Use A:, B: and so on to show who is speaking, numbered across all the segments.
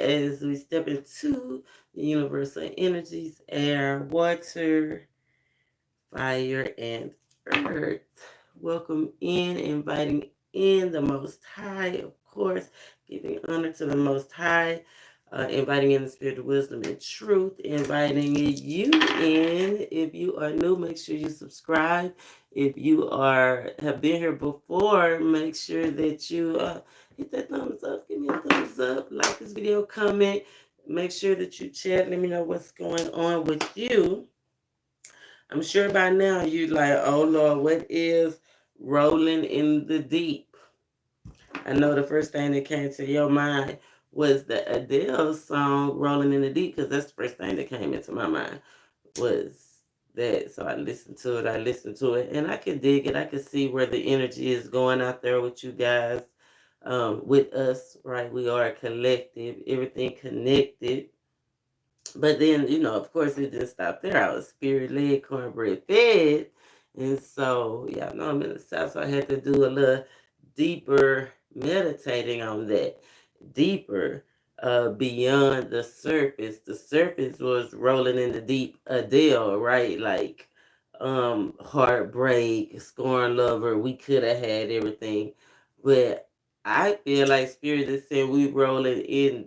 A: as we step into the universal energies, air, water, fire, and earth. Welcome in, inviting in the Most High, of course, giving honor to the Most High, inviting in the spirit of wisdom and truth, inviting you in. If you are new, make sure you subscribe. If you have been here before, make sure that you hit that thumbs up, give me a thumbs up, like this video, comment. Make sure that you chat. Let me know what's going on with you. I'm sure by now you're like, oh Lord, what is rolling in the deep? I know the first thing that came to your mind was the Adele song Rolling in the Deep, because that's the first thing that came into my mind was that. So I listened to it, and I could dig it. I could see where the energy is going out there with you guys, with us, right? We are a collective, everything connected. But then, of course, it didn't stop there. I was spirit-led, cornbread fed. And so, yeah, I know I'm in the South, so I had to do a little deeper meditating on that. Deeper, beyond the surface. The surface was rolling in the deep Adele, right? Like, heartbreak, scorn lover. We could have had everything. But I feel like Spirit is saying we rolling in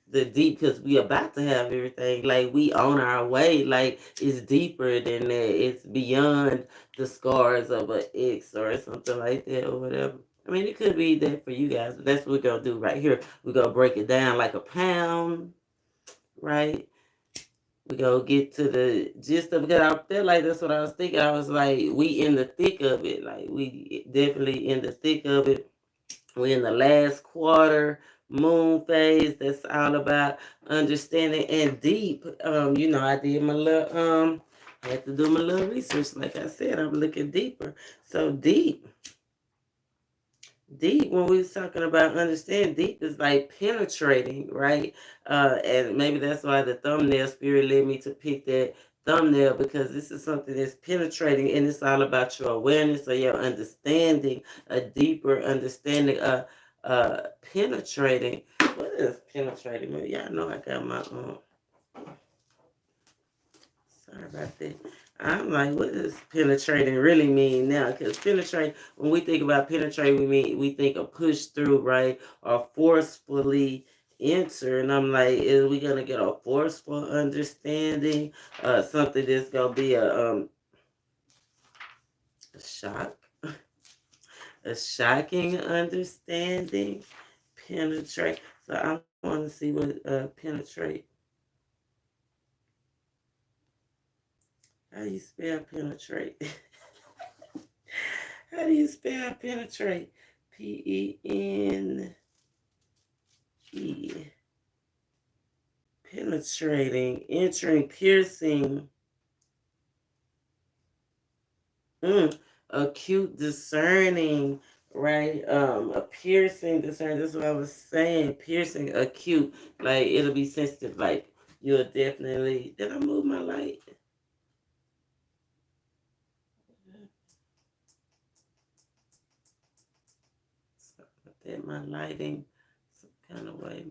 A: the deep because we about to have everything. Like we on our way. Like it's deeper than that. It's beyond the scars of an ex or something like that or whatever. I mean, it could be that for you guys, but that's what we're gonna do right here. We're gonna break it down like a pound, right? We gonna get to the gist of it because I felt like that's what I was thinking. I was like, we in the thick of it. Like we definitely in the thick of it. We're in the last quarter moon phase. That's all about understanding and deep. I did my little I had to do my little research. Like I said, I'm looking deeper. So deep. Deep, when we was talking about understanding, deep is like penetrating, right? And maybe that's why the thumbnail spirit led me to pick that thumbnail, because this is something that's penetrating, and it's all about your awareness or your understanding, a deeper understanding, penetrating. What is penetrating? Man, y'all know I got my sorry about that. I'm like, what does penetrating really mean now? Because penetrate, when we think about penetrate, we think of push through, right? Or forcefully enter. And I'm like, is we gonna get a forceful understanding? Something that's gonna be a shock, a shocking understanding. Penetrate. So I want to see what penetrate. How do you spell penetrate? How do you spell penetrate? P-E-N-E. Penetrating, entering, piercing. Acute discerning, right? A piercing discerning. That's what I was saying. Piercing, acute. Like it'll be sensitive. Like you'll definitely. Did I move my light? That my lighting some kind of way.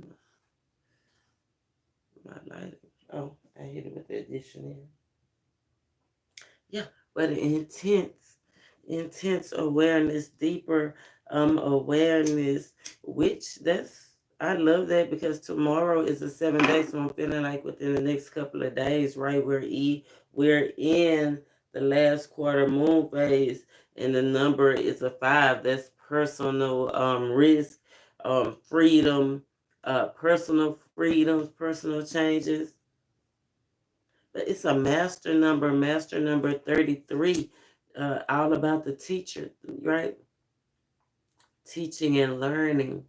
A: My lighting. Oh, I hit it with the addition in. Yeah, but intense awareness, deeper awareness, which I love that, because tomorrow is a 7 day, so I'm feeling like within the next couple of days, right? We're in the last quarter moon phase, and the number is a 5. That's personal risk, freedom, personal freedoms, personal changes. But it's a master number 33, all about the teacher, right? Teaching and learning.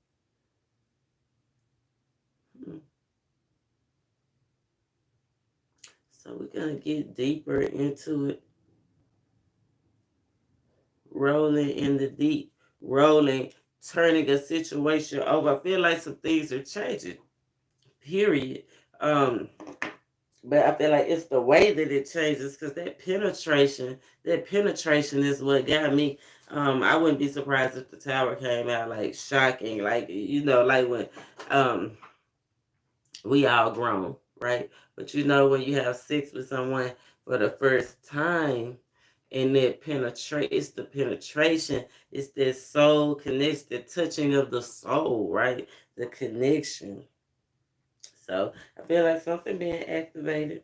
A: So we're going to get deeper into it. Rolling in the deep, rolling, turning a situation over. I feel like some things are changing, period. But I feel like it's the way that it changes, because that penetration is what got me. I wouldn't be surprised if the tower came out like shocking, like like when We all grown, right? But you know, when you have sex with someone for the first time, and that penetrate, it's the penetration, it's that soul connection, the touching of the soul, right? The connection. So I feel like something being activated,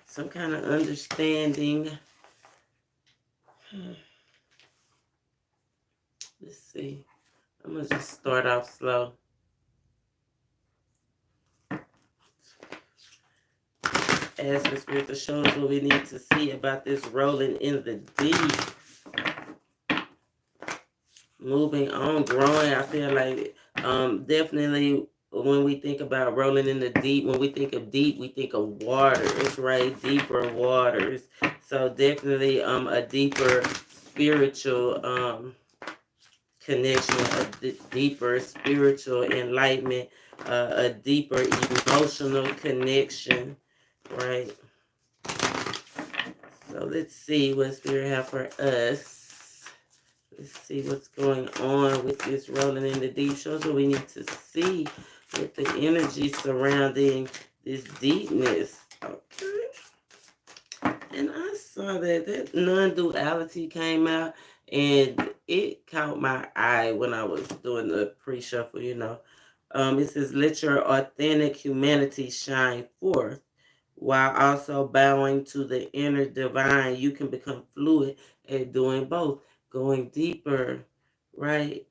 A: some kind of understanding. Let's see. I'm gonna just start off slow. Ask the spirit to show us what we need to see about this rolling in the deep. Moving on, growing. I feel like definitely when we think about rolling in the deep, when we think of deep, we think of waters, right? Deeper waters. So definitely a deeper spiritual connection, a deeper spiritual enlightenment, a deeper emotional connection, right? So let's see what spirit have for us. Let's see what's going on with this rolling in the deep. Shows what we need to see with the energy surrounding this deepness. Okay. And I saw that non-duality came out, and it caught my eye when I was doing the pre-shuffle, you know. It says, let your authentic humanity shine forth while also bowing to the inner divine. You can become fluid at doing both, going deeper, right?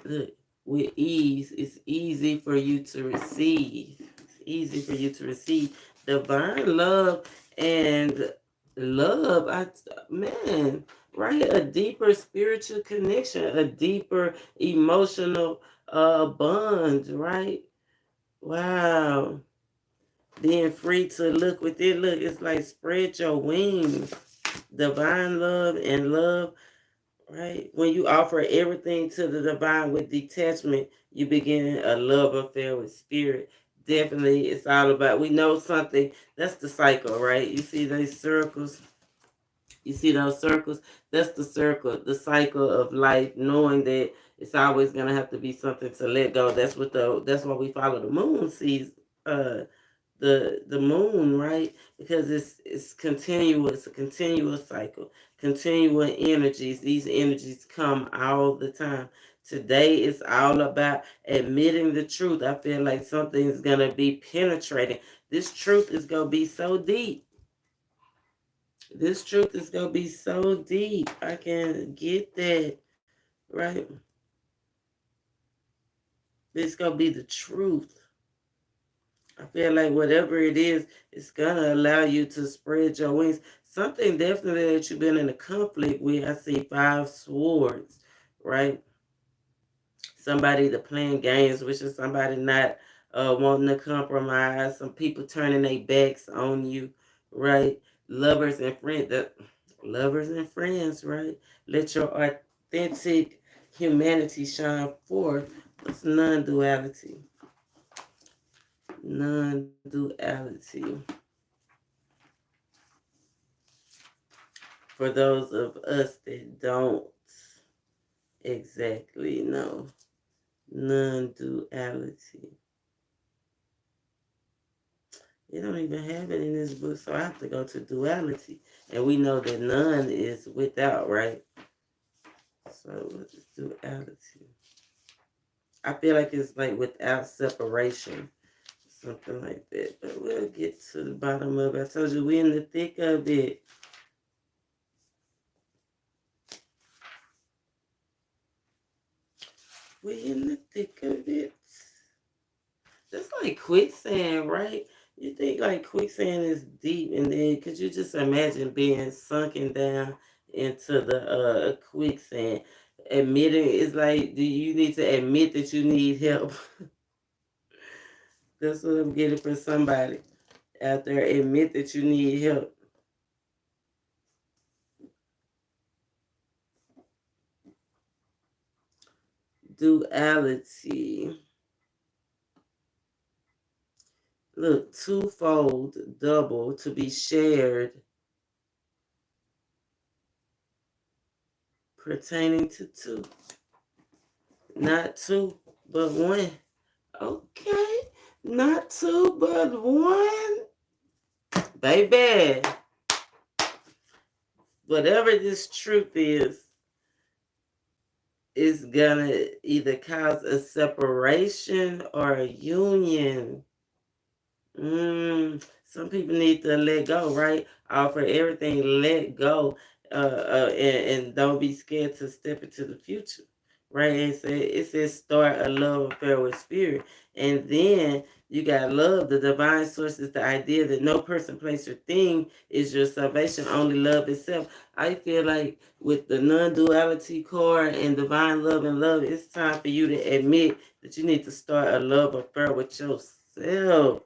A: Look, with ease. It's easy for you to receive. It's easy for you to receive divine love and love. Man, right? A deeper spiritual connection, a deeper emotional bond, right? Wow. Being free to look within. Look, it's like spread your wings. Divine love and love, right? When you offer everything to the divine with detachment, you begin a love affair with spirit. Definitely, it's all about, we know something. That's the cycle, right? You see those circles? You see those circles? That's the circle, the cycle of life, knowing that it's always gonna have to be something to let go. That's why we follow the moon sees uh the moon, right? Because it's continuous, a continuous cycle, continual energies. These energies come all the time. Today is all about admitting the truth. I feel like something's gonna be penetrating. This truth is gonna be so deep. This truth is gonna be so deep. I can get that, right? This gonna be the truth. I feel like whatever it is, it's gonna allow you to spread your wings. Something definitely that you've been in a conflict with. I see 5 swords, right? Somebody that playing games, which is somebody not wanting to compromise. Some people turning their backs on you, right? Lovers and friends. Lovers and friends, right? Let your authentic humanity shine forth. What's non-duality? Non-duality. For those of us that don't exactly know, non-duality. They don't even have it in this book, so I have to go to duality. And we know that none is without, right? So what is duality? I feel like it's like without separation, something like that. But we'll get to the bottom of it. I told you we're in the thick of it. We're in the thick of it. That's like quicksand, right? You think like quicksand is deep, and then could you just imagine being sunken down into the quicksand? Admitting it's like, do you need to admit that you need help? That's what I'm getting for somebody out there. Admit that you need help. Duality. Look, twofold, double, to be shared, pertaining to two. Not two, but one. Okay. Not two, but one. Baby, whatever this truth is gonna either cause a separation or a union. Some people need to let go, right? Offer everything, let go, and don't be scared to step into the future, right? It says start a love affair with spirit, and then you got love. The divine source is the idea that no person, place, or thing is your salvation. Only love itself. I feel like with the non-duality core and divine love and love, it's time for you to admit that you need to start a love affair with yourself.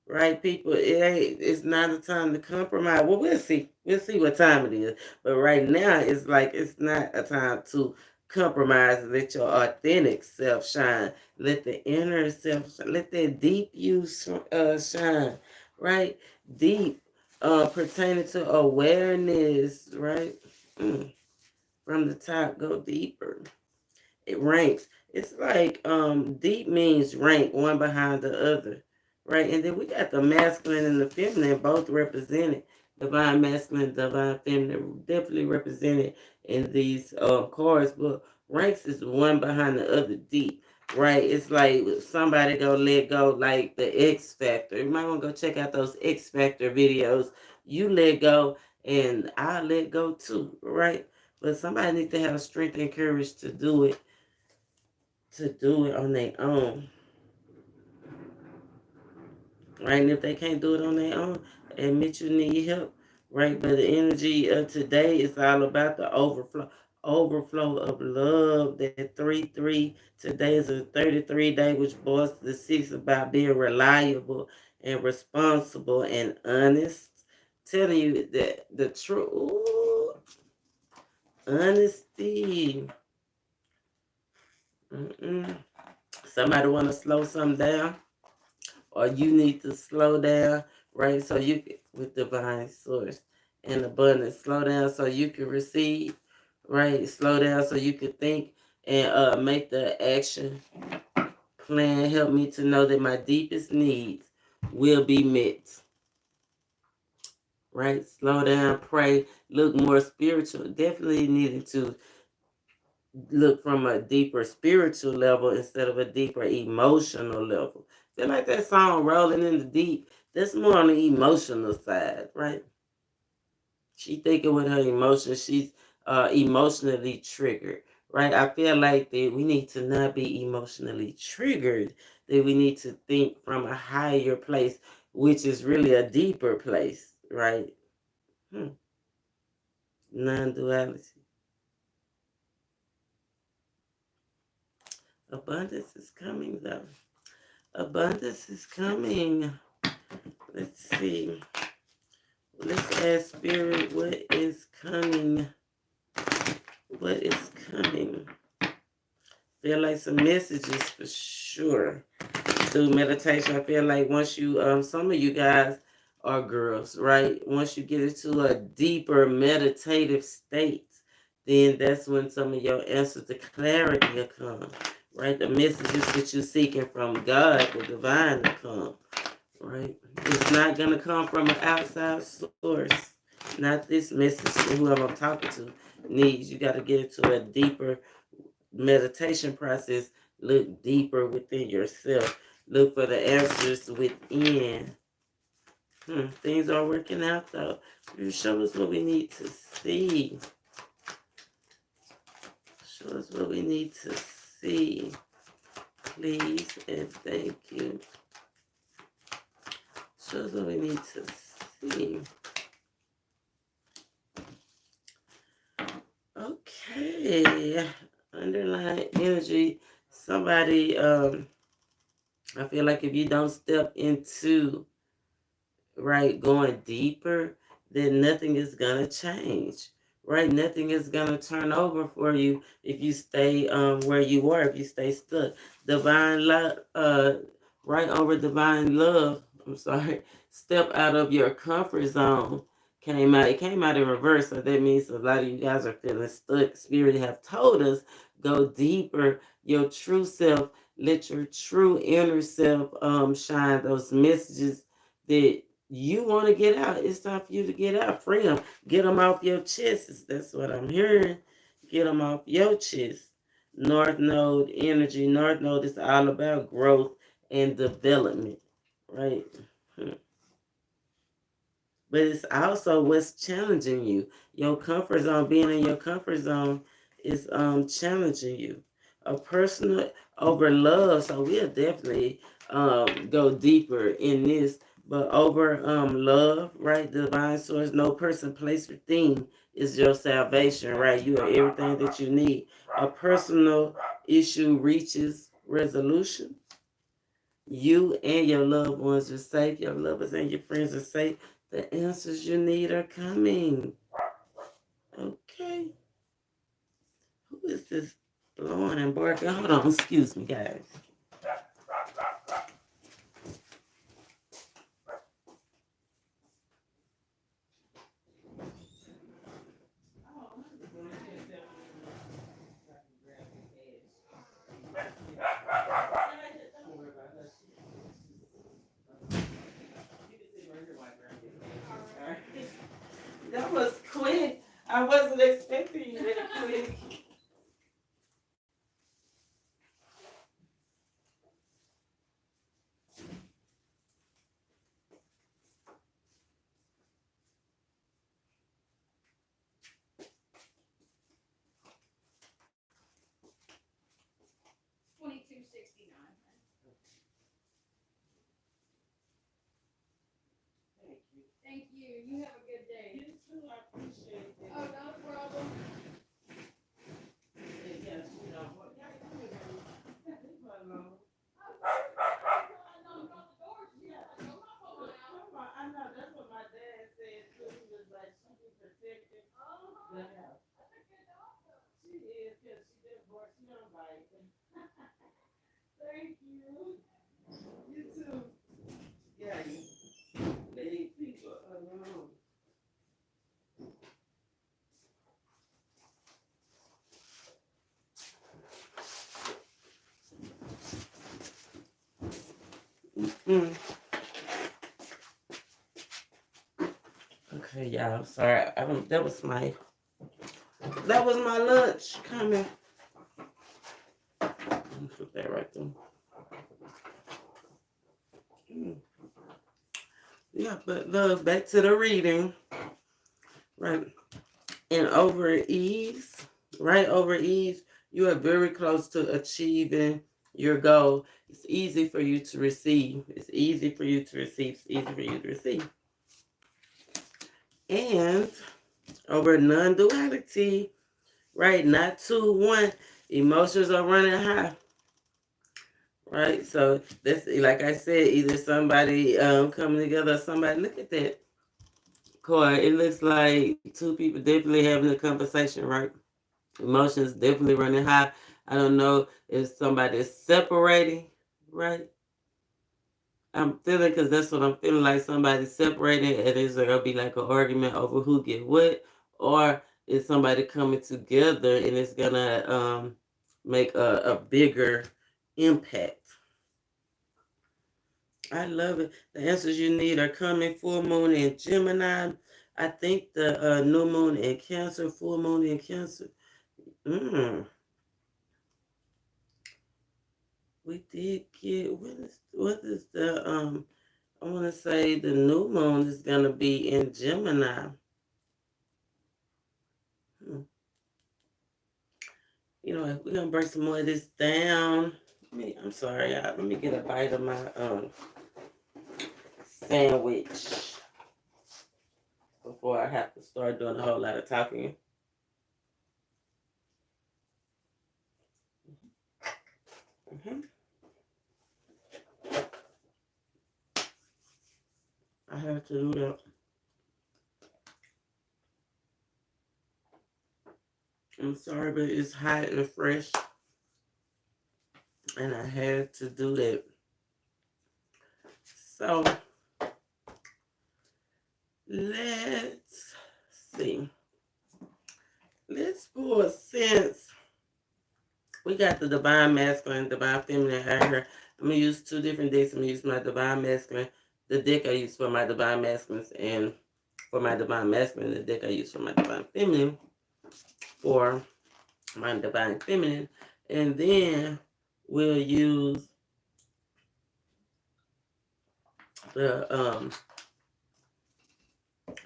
A: Right, people, it's not a time to compromise. Well, we'll see. We'll see what time it is. But right now, it's like it's not a time to compromise. Let your authentic self shine. Let the inner self shine. Let that deep you shine. Right? Deep pertaining to awareness, right? From the top, go deeper. It ranks. It's like deep means rank one behind the other, right? And then we got the masculine and the feminine both represented. Divine masculine, divine feminine, definitely represented in these cards. But ranks is one behind the other deep, right? It's like somebody go let go, like the X Factor. You might want to go check out those X Factor videos. You let go, and I let go too, right? But somebody needs to have strength and courage to do it on their own, right? And if they can't do it on their own, admit you need help, right? But the energy of today is all about the overflow of love. That 3-3 today is a 33 day, which boils to the 6 about being reliable and responsible and honest. Telling you that the truth, honesty. Somebody want to slow something down, or you need to slow down, right? So you can, with divine source and abundance, slow down so you can receive, right? Slow down so you can think and make the action plan. Help me to know that my deepest needs will be met, right? Slow down, pray, look more spiritual. Definitely needing to look from a deeper spiritual level instead of a deeper emotional level. Feel like that song Rolling in the Deep, that's more on the emotional side, right? She thinking with her emotions, she's emotionally triggered, right? I feel like that we need to not be emotionally triggered, that we need to think from a higher place, which is really a deeper place, right? Non-duality. Abundance is coming though. Abundance is coming. Let's see. Let's ask Spirit, what is coming? What is coming? Feel like some messages for sure. Through meditation, I feel like once you, some of you guys are girls, right? Once you get into a deeper meditative state, then that's when some of your answers to clarity will come, right? The messages that you're seeking from God, the divine, will come. Right? It's not going to come from an outside source. Not this message that whoever I'm talking to needs. You got to get into a deeper meditation process. Look deeper within yourself. Look for the answers within. Things are working out though. You show us what we need to see. Show us what we need to see. Please and thank you. Shows what we need to see. Okay. Underlying energy. Somebody, I feel like if you don't step into, right, going deeper, then nothing is going to change. Right? Nothing is going to turn over for you if you stay where you are, if you stay stuck. Divine love, right over divine love, I'm sorry, step out of your comfort zone came out. It came out in reverse, so that means a lot of you guys are feeling stuck. Spirit have told us, go deeper, your true self, Let your true inner self shine those messages that you want to get out. It's time for you to get out. Free them. Get them off your chest. That's what I'm hearing. Get them off your chest. North Node energy. North Node is all about growth and development, right? But it's also what's challenging you. Your comfort zone, being in your comfort zone, is challenging you. A personal over love, so we'll definitely go deeper in this. But over love, right? Divine source, no person, place, or thing is your salvation, right? You are everything that you need. A personal issue reaches resolution. You and your loved ones are safe. Your lovers and your friends are safe. The answers you need are coming. Okay. Who is this blowing and barking? Hold on. Excuse me, guys. That was quick. I wasn't expecting you that quick.
B: $22.69. Thank you. You have a good day.
A: You too. I appreciate it.
B: Oh, no problem.
A: Yes, you know what? Leave her alone. I know that's what my dad said too. He was like, she be protected the house. She is, because she did work. She don't bite. Thank you. You too. Yeah, you leave people alone. Mm. Okay, y'all. Sorry. That was my lunch coming. Let me put that right there. Yeah, but love, back to the reading. Right. And over ease, right? Over ease, you are very close to achieving your goal. It's easy for you to receive. It's easy for you to receive. It's easy for you to receive. And over non-duality, right? Not 2-1. Emotions are running high. Right? So that's, like I said, either somebody coming together or somebody, look at that card. It looks like two people definitely having a conversation, right? Emotions definitely running high. I don't know if somebody is separating, right? I'm feeling, because that's what I'm feeling, like somebody separating, and it's going to be like an argument over who get what, or is somebody coming together and it's going to make a bigger impact. I love it. The answers you need are coming. Full moon in Gemini. I think the new moon in Cancer, full moon in Cancer. We did get, what is the I want to say the new moon is gonna be in Gemini. You know, we're gonna break some more of this down. I'm sorry, y'all. Let me get a bite of my sandwich before I have to start doing a whole lot of talking. I have to do that. I'm sorry, but it's hot and fresh, and I had to do that. So let's see. Let's pull a sense. We we got the divine masculine, divine feminine out here. I'm gonna use two different decks. I'm gonna use my divine masculine, the deck I use for my divine masculines, and for my divine masculine, the deck I use for my divine feminine, for my divine feminine, and then we'll use the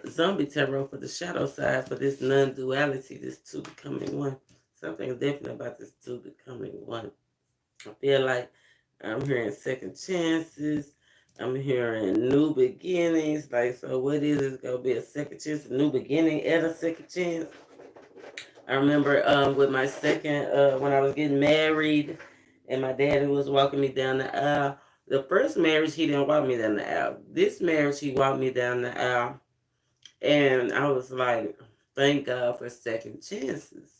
A: zombie tarot for the shadow side for this non-duality, this two becoming one. Something different about this two becoming one. I feel like I'm hearing second chances. I'm hearing new beginnings. Like, so what is it? It's gonna be a second chance, a new beginning and a second chance. I remember with my second when I was getting married and my daddy was walking me down the aisle. The first marriage he didn't walk me down the aisle. This marriage he walked me down the aisle. And I was like, thank God for second chances.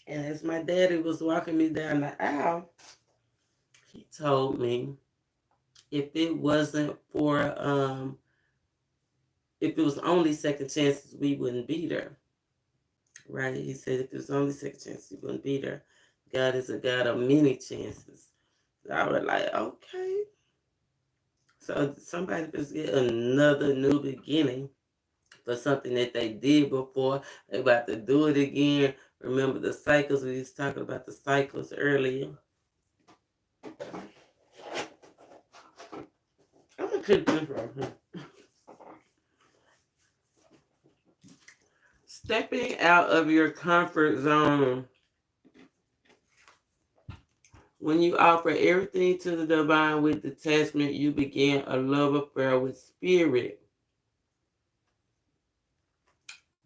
A: And as my daddy was walking me down the aisle, he told me if it wasn't for if it was only second chances, we wouldn't be there. Right? He said if it was only second chances, we wouldn't be there. God is a God of many chances. So I was like, okay. So somebody just get another new beginning for something that they did before. They about to do it again. Remember the cycles? We was talking about the cycles earlier. I'm gonna take this from here. Stepping out of your comfort zone. When you offer everything to the divine with detachment, you begin a love affair with spirit.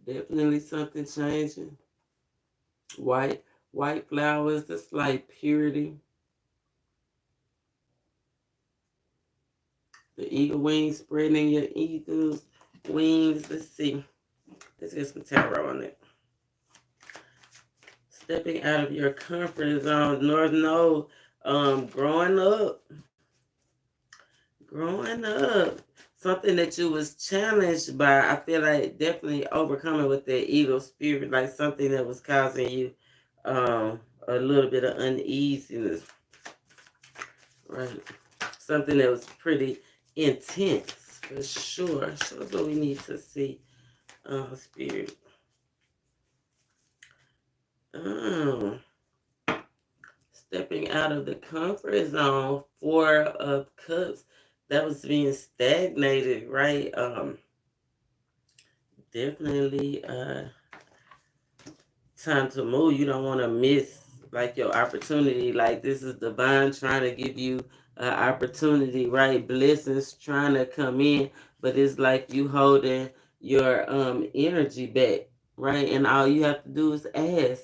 A: Definitely something changing. White flowers, that's like purity. The eagle wings, spreading your eagle's wings. Let's see. Let's get some tarot on it. Stepping out of your comfort zone. North Node, growing up. Something that you was challenged by. I feel like definitely overcoming with that eagle spirit, like something that was causing you a little bit of uneasiness. Right. Something that was pretty intense for sure. Shows what we need to see. Spirit. Stepping out of the comfort zone, Four of Cups, that was being stagnated, right? Definitely time to move. You don't want to miss like your opportunity. Like this is divine trying to give you an opportunity, right? Blessings trying to come in, but it's like you holding your energy back, right? And all you have to do is ask,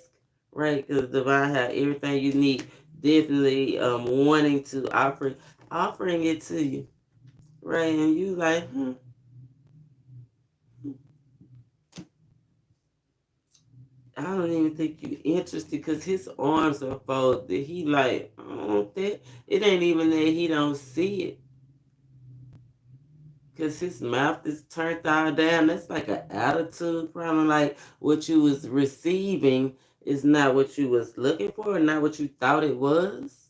A: right? Because divine have everything you need. Definitely wanting to offering it to you, right? And you like, I don't even think you interested because his arms are folded. He like, I don't want that. It ain't even that he don't see it. Because his mouth is turned all down. That's like an attitude problem. Like what you was receiving is not what you was looking for, not what you thought it was.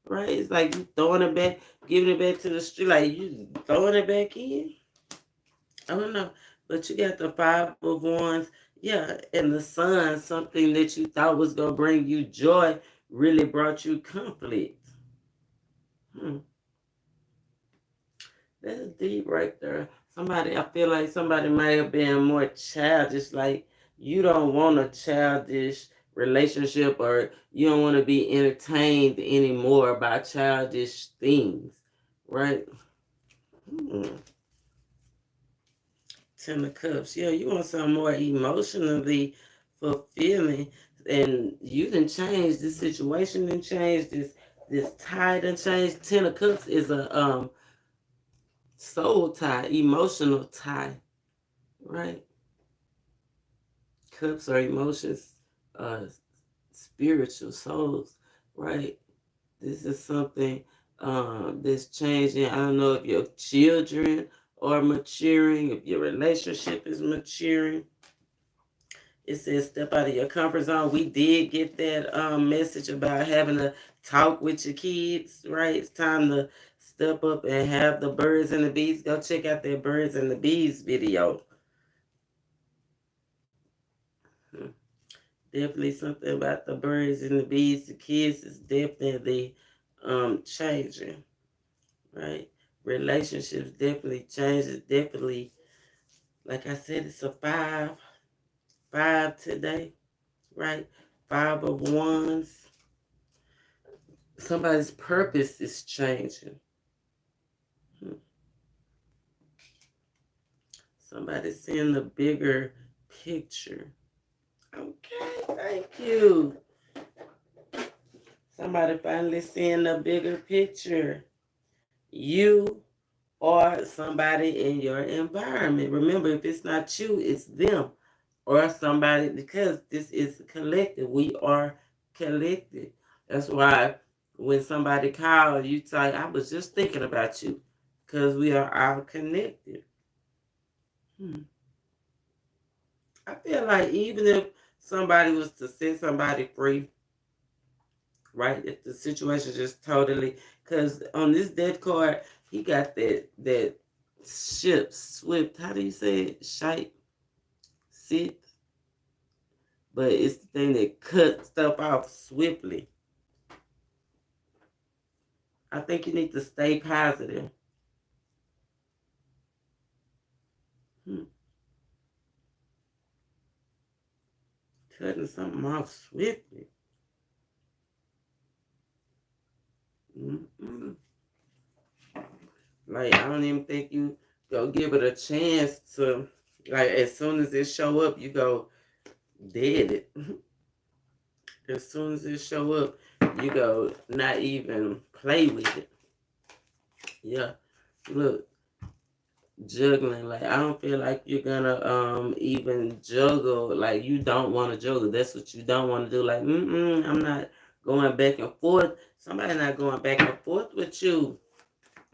A: Right? It's like you throwing it back, giving it back to the street. Like you throwing it back in. I don't know. But you got the Five of Wands. Yeah, and the Sun, something that you thought was going to bring you joy, really brought you conflict. That's deep right there. Somebody, I feel like somebody might have been more childish. Like you don't want a childish relationship or you don't want to be entertained anymore by childish things, right? Hmm. Ten of Cups. Yeah, you want something more emotionally fulfilling. And you done change this situation done change this tie done change. Ten of Cups is a soul tie, emotional tie, right? Cups are emotions, uh spiritual souls, right? This is something that's changing. I don't know if your children are maturing, if your relationship is maturing. It says step out of your comfort zone. We did get that message about having to talk with your kids, right? It's time to step up and have the birds and the bees. Go check out that birds and the bees video. Hmm. Definitely something about the birds and the bees. The kids is definitely changing, right? Relationships definitely changes. Definitely, like I said, it's a five today, right? Five of wands. Somebody's purpose is changing. Hmm. Somebody's seeing the bigger picture. Okay, thank you. Somebody finally seeing the bigger picture. You or somebody in your environment. Remember, if it's not you, it's them or somebody, because this is collective. We are collected. That's why when somebody calls, you say, I was just thinking about you, because we are all connected. Hmm. I feel like even if somebody was to set somebody free, right? If the situation just totally, because on this death card, he got that ship swift. How do you say it? Shite, sit, but it's the thing that cuts stuff off swiftly. I think you need to stay positive. Hmm. Cutting something off swiftly. Mm-mm. Like, I don't even think you go give it a chance to, like, as soon as it show up, you go dead it. As soon as it show up, you go not even play with it. Yeah. Look, juggling. Like, I don't feel like you're gonna even juggle. Like, you don't want to juggle. That's what you don't want to do. Like, I'm not going back and forth. Somebody not going back and forth with you.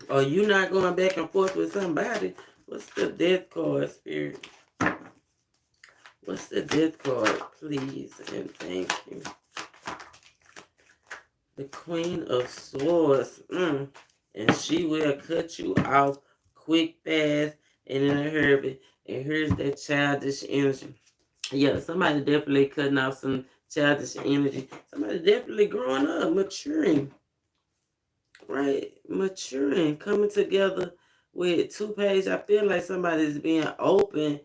A: Or you not going back and forth with somebody. What's the death card, Spirit? What's the death card, please? And thank you. The Queen of Swords. And she will cut you off quick, fast, and in a hurry. And here's that childish energy. Yeah, somebody definitely cutting off some childish energy. Somebody definitely growing up, maturing, right? Maturing, coming together with two pages. I feel like somebody's being open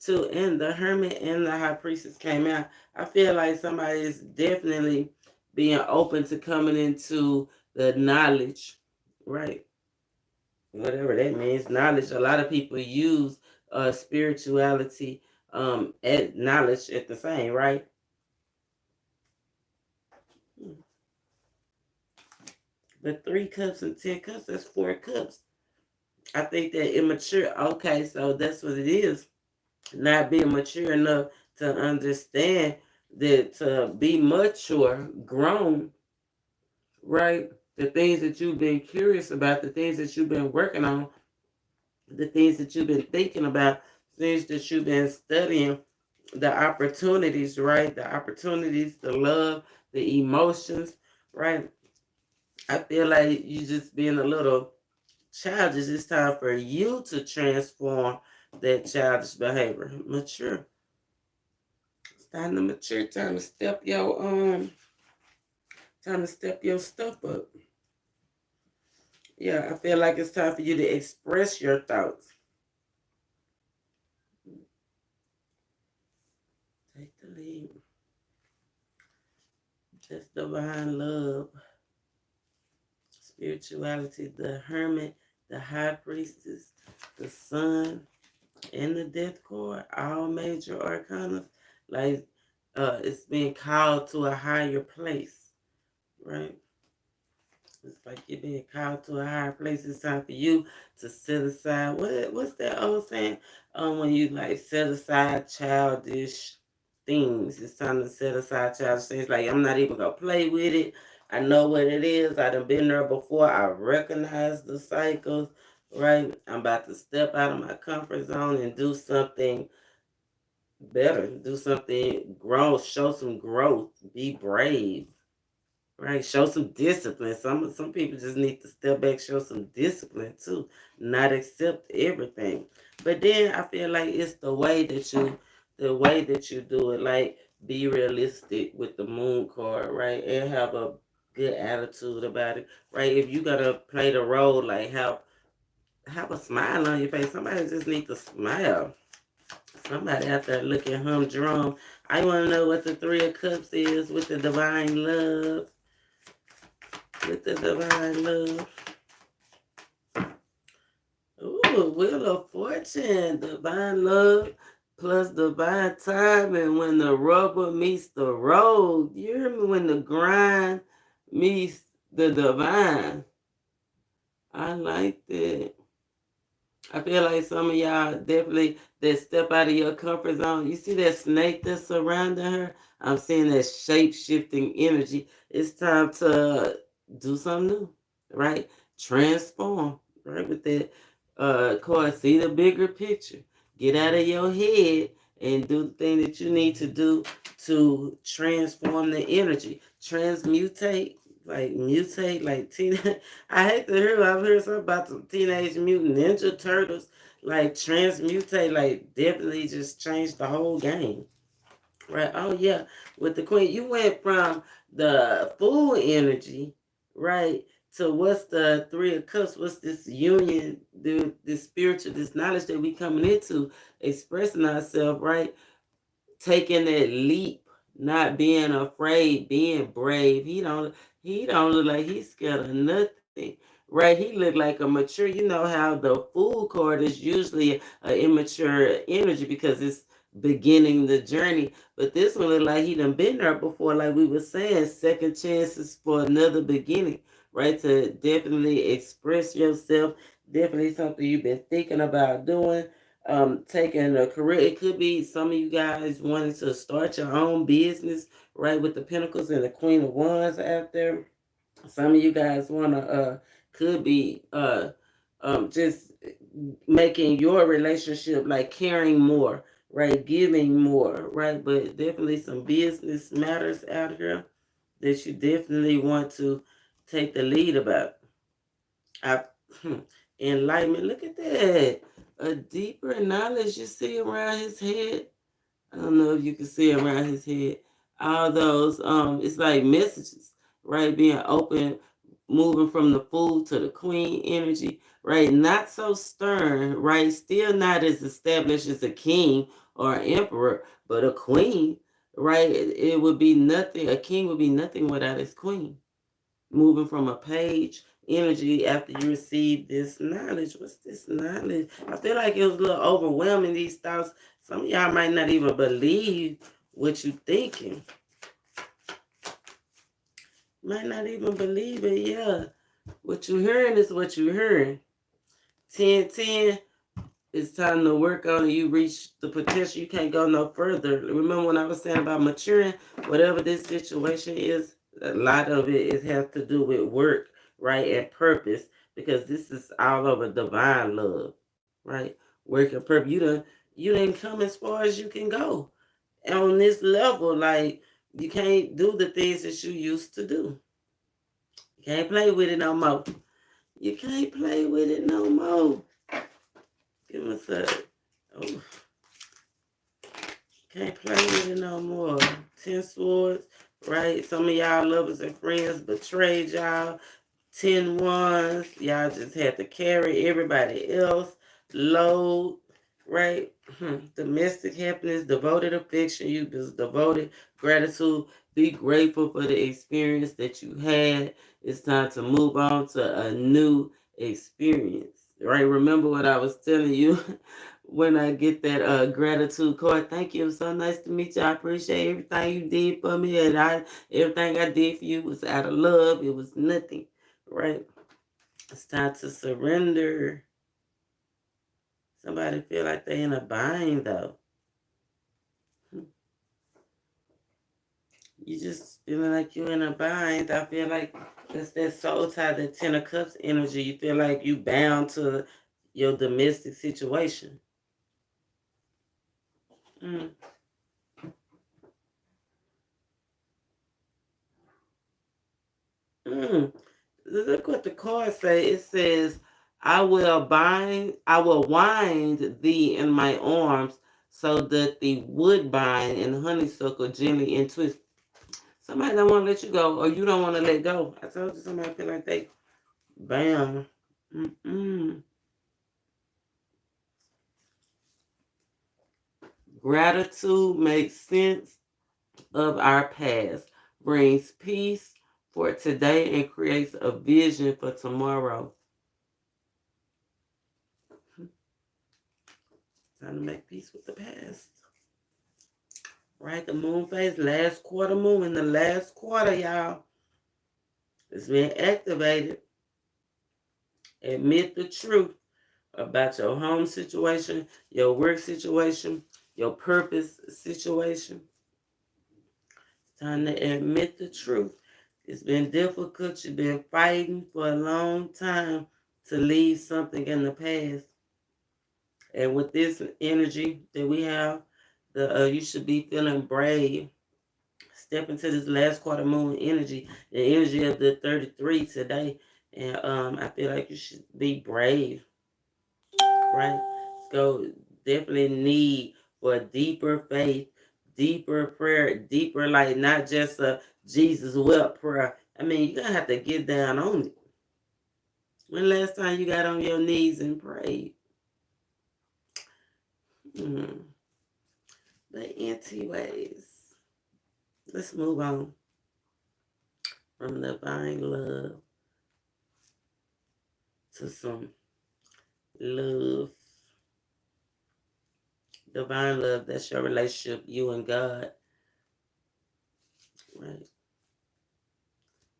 A: to, and the Hermit and the High Priestess came out. I feel like somebody is definitely being open to coming into the knowledge, right? Whatever that means, knowledge. A lot of people use spirituality and knowledge at the same, right? But 3 cups and 10 cups, that's 4 cups. I think that immature. Okay, so that's what it is. Not being mature enough to understand that, to be mature, grown, right? The things that you've been curious about, the things that you've been working on, the things that you've been thinking about, things that you've been studying, the opportunities, right? The opportunities, the love, the emotions, right? I feel like you just being a little childish. It's time for you to transform that childish behavior. Mature. It's time to mature. Time to step your stuff up. Yeah, I feel like it's time for you to express your thoughts. Take the lead. Just divine love, spirituality, the Hermit, the High Priestess, the Sun, and the Death card, all major arcana. Like, it's being called to a higher place, right? It's like you're being called to a higher place. It's time for you to set aside. What's that old saying? When you like set aside childish things, it's time to set aside childish things. Like, I'm not even gonna play with it. I know what it is. I done been there before. I recognize the cycles. Right? I'm about to step out of my comfort zone and do something better. Do something, grow, show some growth, be brave, right? Show some discipline. Some people just need to step back, show some discipline too, not accept everything. But then I feel like it's the way that you do it. Like be realistic with the moon card, right? And have a good attitude about it, right? If you gotta play the role, like have a smile on your face. Somebody just need to smile. Somebody out there looking humdrum. I want to know what the Three of Cups is with the divine love. With the divine love. Ooh, Wheel of Fortune. Divine love plus divine timing when the rubber meets the road. You hear me? When the grind meets the divine. I like that. I feel like some of y'all definitely that step out of your comfort zone. You see that snake that's surrounding her? I'm seeing that shape shifting energy. It's time to do something new, right? Transform, right? With that card, see the bigger picture. Get out of your head and do the thing that you need to do to transform the energy. Transmutate, like mutate, like I hate to hear. I've heard something about the Teenage Mutant Ninja Turtles, like transmutate, like definitely just change the whole game, right? Oh yeah, with the Queen, you went from the full energy, right, to what's the Three of Cups? What's this union, this spiritual, this knowledge that we coming into, expressing ourselves, right? Taking that leap, not being afraid, being brave. He don't look like he's scared of nothing. Right? He look like a mature. You know how the Fool card is usually an immature energy because it's beginning the journey. But this one look like he done been there before, like we were saying, second chances for another beginning, right? To definitely express yourself. Definitely something you've been thinking about doing, taking a career. It could be some of you guys wanting to start your own business, right? With the Pentacles and the Queen of Wands out there. Some of you guys wanna could be just making your relationship like caring more, right? Giving more, right? But definitely some business matters out here that you definitely want to take the lead about. I, enlightenment. Look at that. A deeper knowledge you see around his head. I don't know if you can see around his head. All those, it's like messages, right? Being open, moving from the Fool to the Queen energy, right? Not so stern, right? Still not as established as a king or an emperor, but a queen, right? It would be nothing. A king would be nothing without his queen. Moving from a page energy after you receive this knowledge. What's this knowledge? I feel like it was a little overwhelming, these thoughts. Some of y'all might not even believe what you thinking. Might not even believe it, yeah. What you hearing is what you hearing. 10-10, it's time to work on it. You reach the potential. You can't go no further. Remember when I was saying about maturing? Whatever this situation is, a lot of it has to do with work, right, and purpose. Because this is all over divine love, right? Work and purpose. You didn't come as far as you can go. And on this level, like you can't do the things that you used to do. You can't play with it no more. You can't play with it no more. Give us a oh. Can't play with it no more. 10 swords, right? Some of y'all lovers and friends betrayed y'all. 10 wands, y'all just had to carry everybody else. Load, right? Domestic happiness, devoted affection, you just devoted gratitude. Be grateful for the experience that you had. It's time to move on to a new experience, right? Remember what I was telling you when I get that gratitude card. Thank you. It was so nice to meet you. I appreciate everything you did for me, and everything I did for you was out of love. It was nothing, right? It's time to surrender. Somebody feel like they in a bind though. You just feeling like you're in a bind. I feel like that's that soul tie, that 10 of Cups energy. You feel like you bound to your domestic situation. Mm. Mm. Look what the card say. It says, I will wind thee in my arms so that the woodbine and honeysuckle gently and twist. Somebody don't want to let you go, or you don't want to let go. I told you somebody feel like they, bam. Mm-mm. Gratitude makes sense of our past, brings peace for today, and creates a vision for tomorrow. Time to make peace with the past. Right, the moon phase, last quarter moon. In the last quarter, y'all, it's been activated. Admit the truth about your home situation, your work situation, your purpose situation. It's time to admit the truth. It's been difficult. You've been fighting for a long time to leave something in the past. And with this energy that we have, you should be feeling brave. Step into this last quarter moon energy, the energy of the 33 today. And I feel like you should be brave, right? So definitely need for a deeper faith, deeper prayer, deeper like not just a Jesus wept prayer. I mean, you're gonna have to get down on it. When last time you got on your knees and prayed? Hmm. The anti-ways. Let's move on from divine love to some love. Divine love, that's your relationship, you and God, right?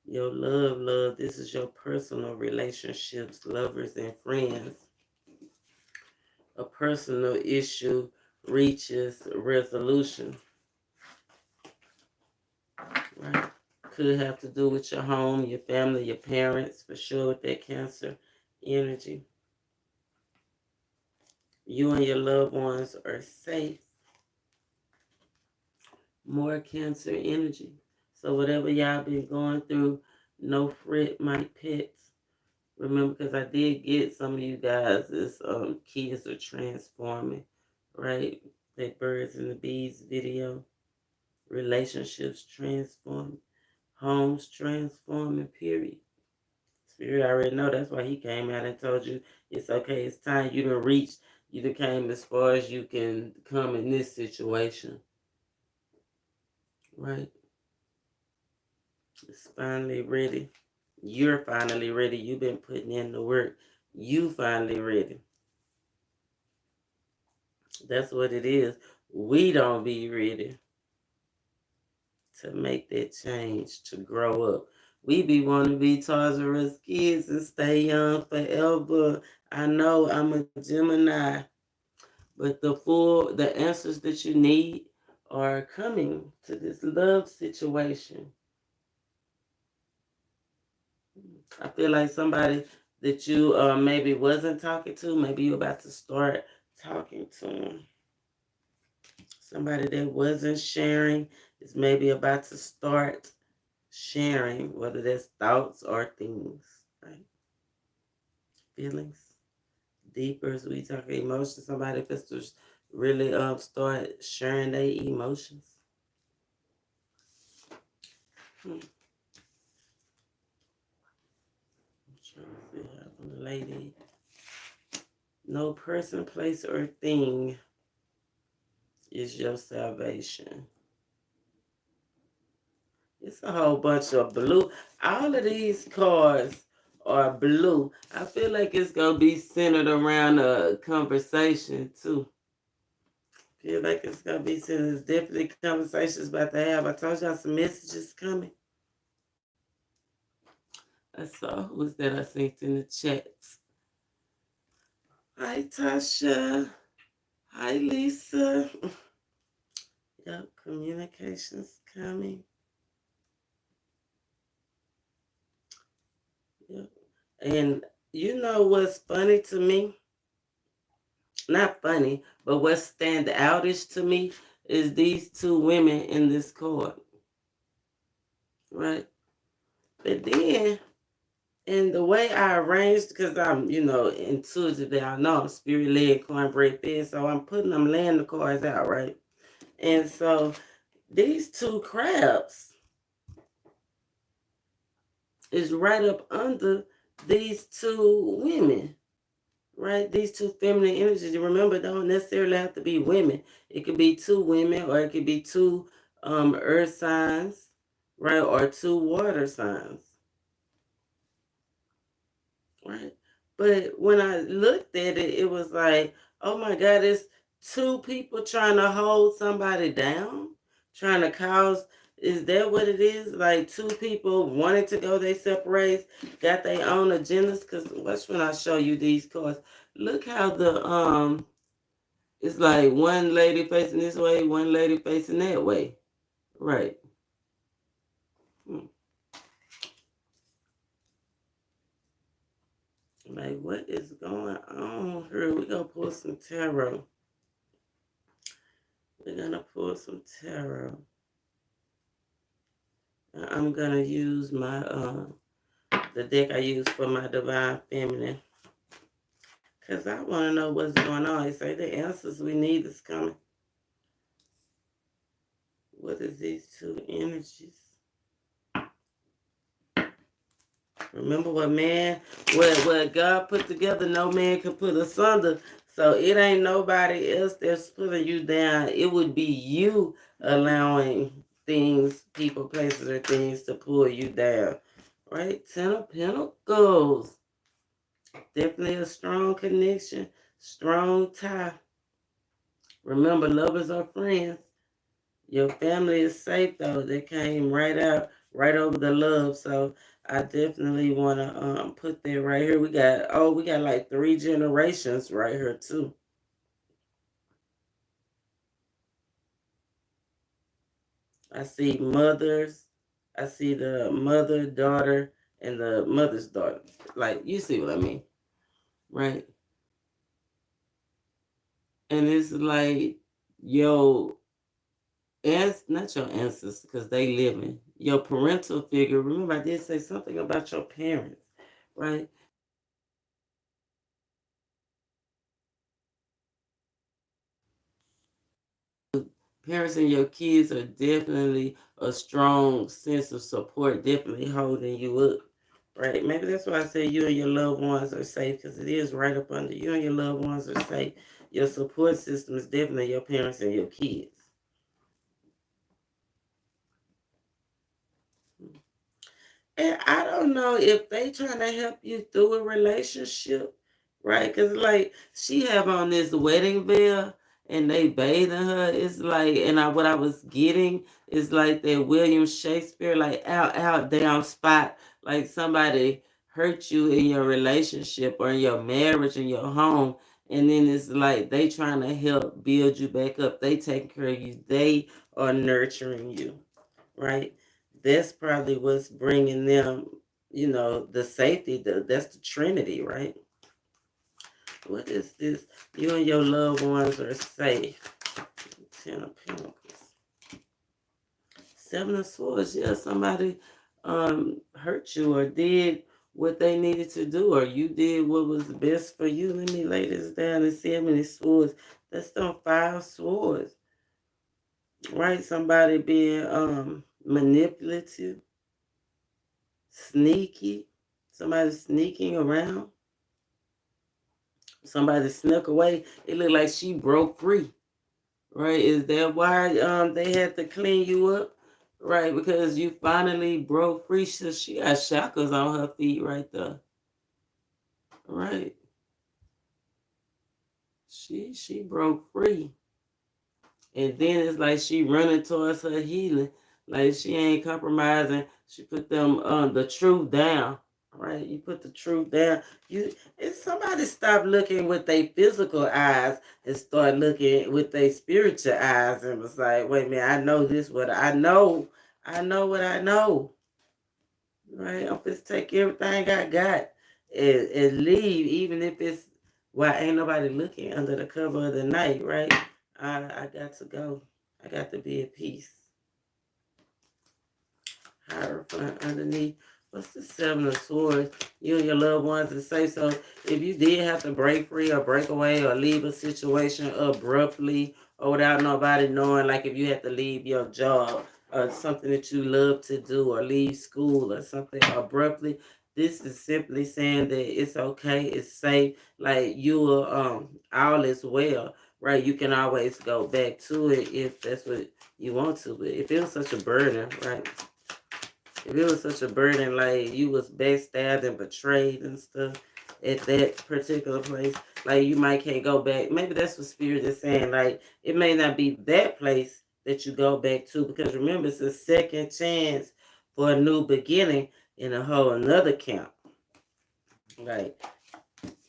A: Your love, this is your personal relationships, lovers and friends. A personal issue reaches resolution, right? Could have to do with your home, your family, your parents, for sure with that Cancer energy. You and your loved ones are safe. More Cancer energy. So whatever y'all been going through, no fret, my pets. Remember, because I did get some of you guys, is kids are transforming, right? That birds and the bees video. Relationships transforming. Homes transforming, period. Spirit already know. That's why he came out and told you it's okay. It's time you done reached. You done came as far as you can come in this situation, right? It's finally ready. You're finally ready. You've been putting in the work. You finally ready. That's what it is. We don't be ready to make that change, to grow up. We be wanting to be Toys R Us kids and stay young forever. I know I'm a Gemini, but the answers that you need are coming to this love situation. I feel like somebody that you maybe wasn't talking to, maybe you're about to start talking to them. Somebody that wasn't sharing is maybe about to start sharing, whether that's thoughts or things, right? Feelings. Deeper as we talk emotions, somebody that's just really start sharing their emotions. I'm trying to see how from the lady. No person, place, or thing is your salvation. It's a whole bunch of blue. All of these cards are blue. I feel like it's gonna be centered around a conversation too. Feel like it's gonna be centered. There's definitely conversations about to have. I told y'all some messages coming. I saw who was that I seen in the chat. Hi Tasha. Hi Lisa. Yep, communications coming. Yep. And you know what's funny to me? Not funny, but what stand outish to me is these two women in this card, right? But then, and the way I arranged, because I'm, intuitive, I know I'm spirit led, cornbread fed, so I'm laying the cards out, right? And so these two crabs is right up under these two women, right? These two feminine energies. You remember, don't necessarily have to be women. It could be two women, or it could be two earth signs, right? Or two water signs, right? But when I looked at it, it was like, oh my God, it's two people trying to hold somebody down, trying to cause. Is that what it is? Like two people wanting to go their separate ways, got their own agendas. Because watch when I show you these cards. Look how it's like one lady facing this way, one lady facing that way. Right. Hmm. Like, what is going on here? We're going to pull some tarot. We're going to pull some tarot. I'm going to use my, the deck I use for my Divine Feminine. Because I want to know what's going on. They say the answers we need is coming. What is these two energies? Remember what God put together, no man can put asunder. So it ain't nobody else that's putting you down. It would be you allowing things, people, places, or things to pull you down. Right? Ten of Pentacles. Definitely a strong connection, strong tie. Remember, lovers are friends. Your family is safe though. They came right out, right over the love. So I definitely want to put that right here. We got like 3 generations right here too. I see mothers. I see the mother, daughter, and the mother's daughter. Like, you see what I mean, right? And it's like, yo, not your ancestors, because they living. Your parental figure. Remember, I did say something about your parents, right? Parents and your kids are definitely a strong sense of support, definitely holding you up, right? Maybe that's why I say you and your loved ones are safe, because it is right up under you and your loved ones are safe. Your support system is definitely your parents and your kids. And I don't know if they trying to help you through a relationship, right? Because like she have on this wedding veil and they bathing her. It's like, and what I was getting is like that William Shakespeare, like out down spot, like somebody hurt you in your relationship or in your marriage in your home. And then it's like they trying to help build you back up. They taking care of you. They are nurturing you, right? That's probably what's bringing them, the safety. That's the Trinity, right? What is this? You and your loved ones are safe. 10 of Pentacles. 7 of Swords. Yeah, somebody hurt you or did what they needed to do, or you did what was best for you. Let me lay this down and see how many swords. That's on 5 swords. Right? Somebody being manipulative, sneaky, somebody sneaking around, somebody snuck away. It looked like she broke free, right? Is that why they had to clean you up, right? Because you finally broke free. So she got shackles on her feet right there, right? She broke free. And then it's like she running towards her healing. Like she ain't compromising. She put them the truth down. Right? You put the truth down. If somebody stop looking with their physical eyes and start looking with their spiritual eyes and was like, wait a minute, I know this what I know. I know what I know. Right? I'm just take everything I got and leave, even if it's why ain't nobody looking under the cover of the night, right? I got to go. I got to be at peace. Hierophant underneath. What's the Seven of Swords? You and your loved ones are safe. So if you did have to break free or break away or leave a situation abruptly or without nobody knowing, like if you had to leave your job or something that you love to do or leave school or something abruptly, this is simply saying that it's okay, it's safe, like you will all is well, right? You can always go back to it if that's what you want to. But if it was such a burden, right? If it was such a burden, like you was backstabbed and betrayed and stuff at that particular place, like you might can't go back. Maybe that's what Spirit is saying. Like it may not be that place that you go back to, because remember it's a second chance for a new beginning in a whole another camp. Like,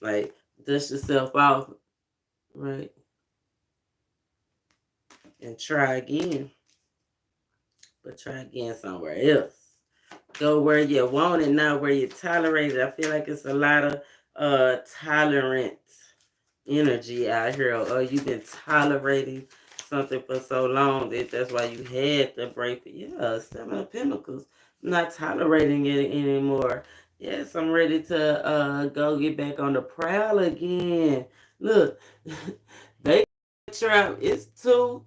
A: like dust yourself off, right, and try again, but try again somewhere else. Go where you want it, not where you tolerate it. I feel like it's a lot of tolerant energy out here. Or you've been tolerating something for so long that that's why you had to break it. Yeah, Seven of Pentacles. I'm not tolerating it anymore. Yes, I'm ready to go get back on the prowl again. Look, they trap. It's two.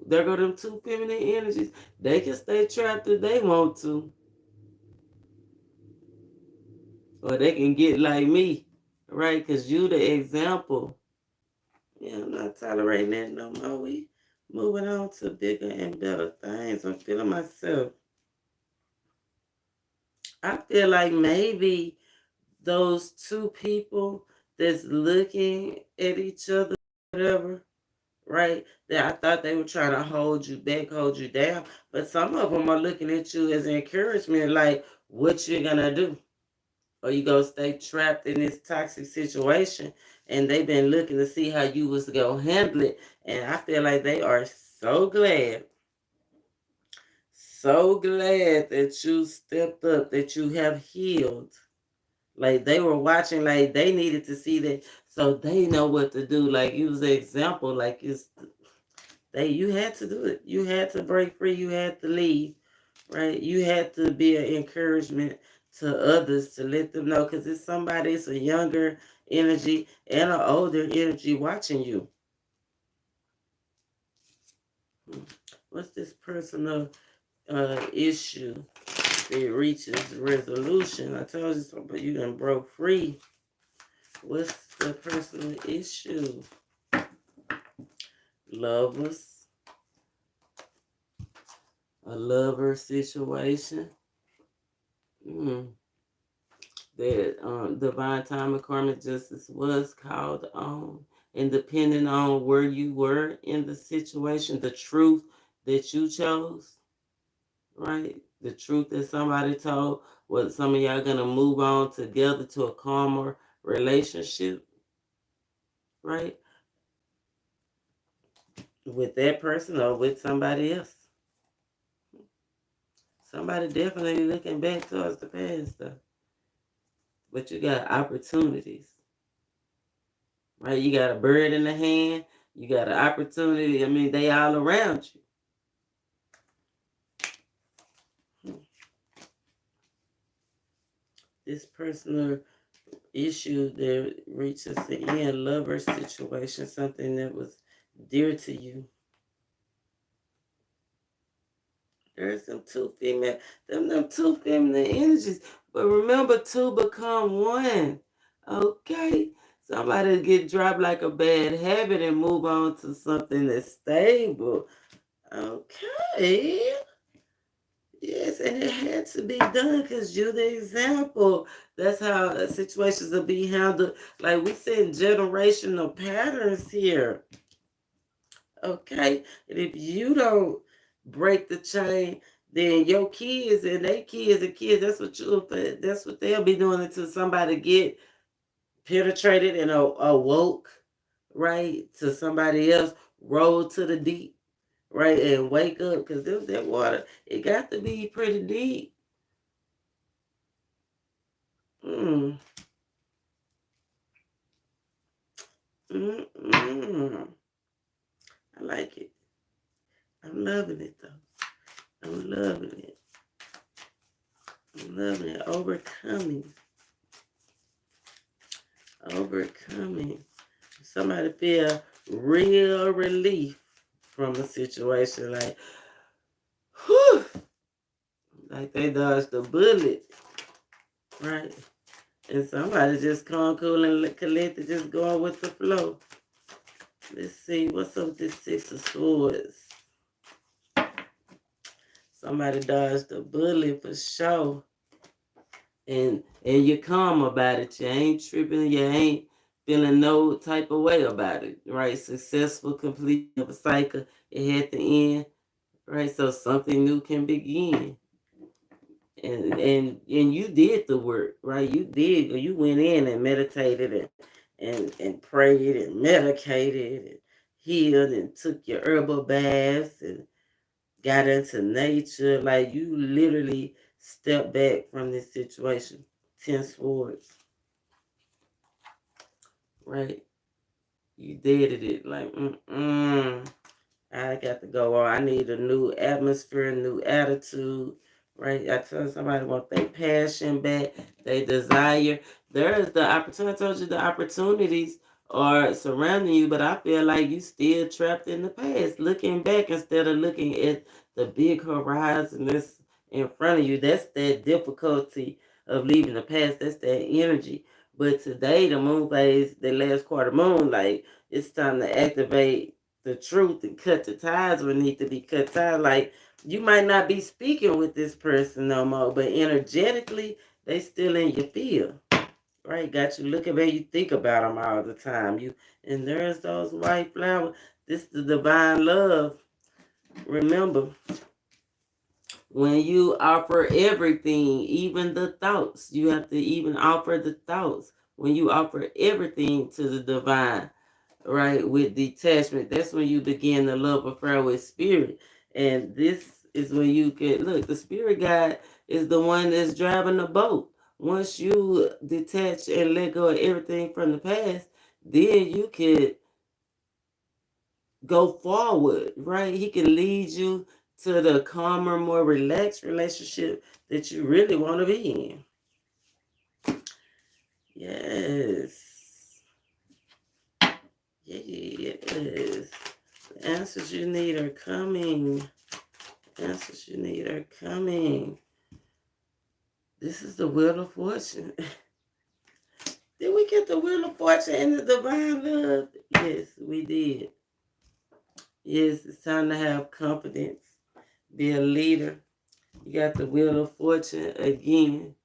A: There go them two feminine energies. They can stay trapped if they want to. Or they can get like me, right? Because you the example. Yeah, I'm not tolerating that no more. We moving on to bigger and better things. I'm feeling myself. I feel like maybe those two people that's looking at each other, whatever, right? That I thought they were trying to hold you back, hold you down. But some of them are looking at you as encouragement, like what you're gonna do. Or you gonna stay trapped in this toxic situation, and they've been looking to see how you was gonna handle it. And I feel like they are so glad that you stepped up, that you have healed. Like they were watching, like they needed to see that, so they know what to do. Like you was an example, like you had to do it. You had to break free. You had to leave, right? You had to be an encouragement to others to let them know, because it's somebody, it's a younger energy and an older energy watching you. What's this personal issue? It reaches resolution. I told you something, but you done broke free. What's the personal issue? Lovers, a lover situation. That divine time and karmic justice was called on, and depending on where you were in the situation, the truth that you chose, right? The truth that somebody told, what some of y'all gonna move on together to a calmer relationship, right? With that person or with somebody else. Somebody definitely looking back towards the past though. But you got opportunities, right? You got a bird in the hand, you got an opportunity. I mean, they all around you. This personal issue that reaches the end, lover situation, something that was dear to you. There's them two feminine energies. But remember, two become one. Okay? Somebody get dropped like a bad habit and move on to something that's stable. Okay. Yes, and it had to be done because you're the example. That's how situations will be handled. Like we said, generational patterns here. Okay? And if you don't break the chain, then your kids and their kids and kids, that's what they'll be doing until somebody get penetrated and awoke, right? To somebody else, roll to the deep, right? And wake up, because that water, it got to be pretty deep. Mm. Mm-mm. I like it. I'm loving it though. I'm loving it. loving, overcoming, overcoming. Somebody feel real relief from a situation, like, whew, like they dodged a bullet, right? And somebody just calm, cool, and collected, just going with the flow. Let's see, what's up with this Six of Swords? Somebody dodged a bullet for sure. And you're calm about it. You ain't tripping. You ain't feeling no type of way about it, right? Successful completion of a cycle. It had to end, right? So something new can begin. And you did the work, right? You went in and meditated and prayed and medicated and healed and took your herbal baths and got into nature. Like you literally stepped back from this situation. 10 swords, right? You did it. Like, I got to go on. I need a new atmosphere, a new attitude, right? I tell somebody want their passion back, their desire. There's the opportunity. I told you the opportunities are surrounding you, but I feel like you still trapped in the past, looking back instead of looking at the big horizon that's in front of you. That's that difficulty of leaving the past. That's that energy. But today, the moon phase, the last quarter moon, like it's time to activate the truth and cut the ties where need to be cut ties. Like you might not be speaking with this person no more, but energetically they still in your field, right? Got you looking at you think about them all the time. You and there's those white flowers. This is the divine love. Remember, when you offer everything, even the thoughts, you have to even offer the thoughts. When you offer everything to the divine, right, with detachment, that's when you begin the love affair with spirit. And this is when you can look, the spirit guide is the one that's driving the boat. Once you detach and let go of everything from the past, then you could go forward, right? He can lead you to the calmer, more relaxed relationship that you really want to be in. Yes. Yes. The answers you need are coming. Answers you need are coming. This is the Wheel of Fortune. Did we get the Wheel of Fortune and the divine love? Yes, we did. Yes, it's time to have confidence. Be a leader. You got the Wheel of Fortune again,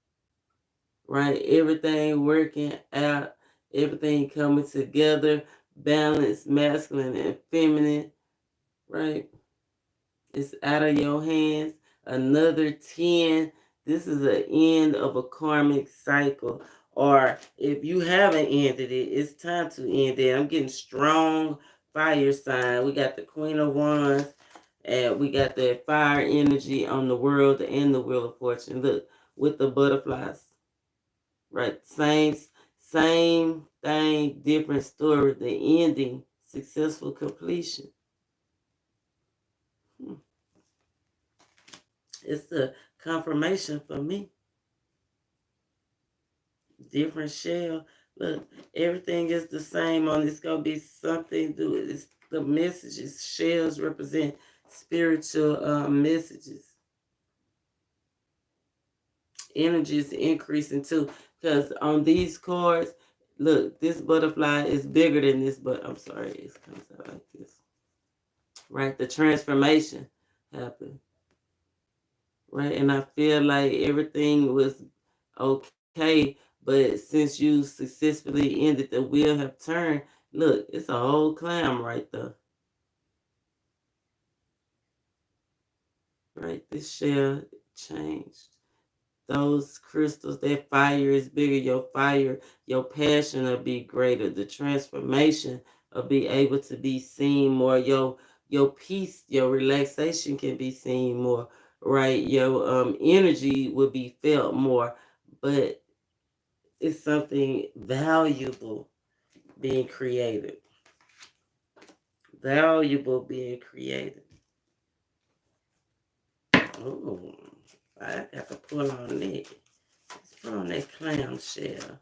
A: right? Everything working out, everything coming together, balance, masculine and feminine, right? It's out of your hands. Another 10. This is the end of a karmic cycle. Or if you haven't ended it, it's time to end it. I'm getting strong fire sign. We got the Queen of Wands. And we got that fire energy on the world and the Wheel of Fortune. Look, with the butterflies. Right? Same thing, different story. The ending, successful completion. It's a confirmation for me. Different shell. Look, everything is the same on it's gonna be something to do with it. The messages. Shells represent spiritual messages. Energy is increasing too. Because on these cards, look, this butterfly is bigger than this, but I'm sorry, it comes out like this. Right? The transformation happened. Right? And I feel like everything was okay, but since you successfully ended the wheel have turned, look, it's a whole clam right there. Right? This shell changed. Those crystals, that fire is bigger. Your fire, your passion will be greater. The transformation will be able to be seen more. Your peace, your relaxation can be seen more. Right? Your energy will be felt more. But it's something valuable being created. Valuable being created. Oh, I got to pull on that. Let's put on that clamshell.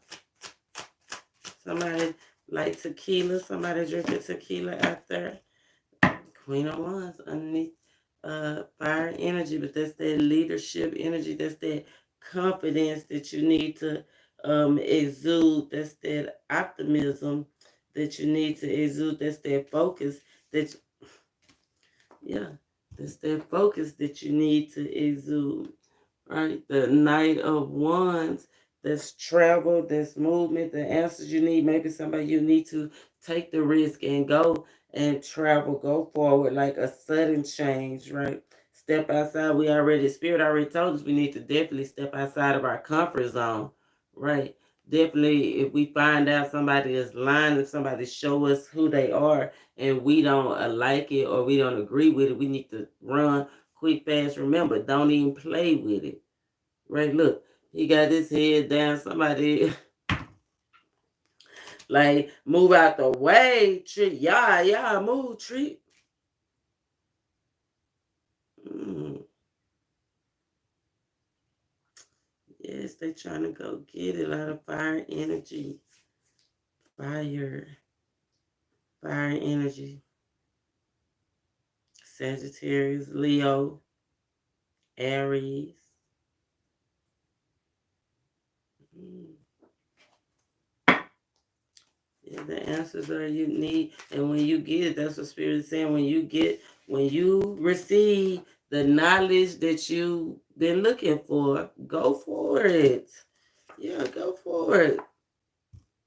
A: Somebody like tequila. Somebody drinking tequila out there. Queen of Wands underneath fire energy, but that's that leadership energy. That's that confidence that you need to exude. That's that optimism that you need to exude. That's that focus that, yeah, that's that focus that you need to exude. Right? The Knight of Wands, that's travel, that's movement, the answers you need. Maybe somebody you need to take the risk and go and travel, go forward, like a sudden change, right? Step outside. Spirit already told us we need to definitely step outside of our comfort zone, right? Definitely, if we find out somebody is lying, if somebody show us who they are and we don't like it or we don't agree with it, we need to run quick, fast. Remember, don't even play with it. Right, look, he got his head down. Somebody like move out the way, treat. Yeah, move, treat. Mm. Yes, they trying to go get it. A lot of fire energy. Fire. Fire energy. Sagittarius, Leo, Aries. Mm. Yeah, the answers are you need, and when you get it, that's what Spirit is saying. When you receive the knowledge that you've been looking for, go for it. Yeah, go for it.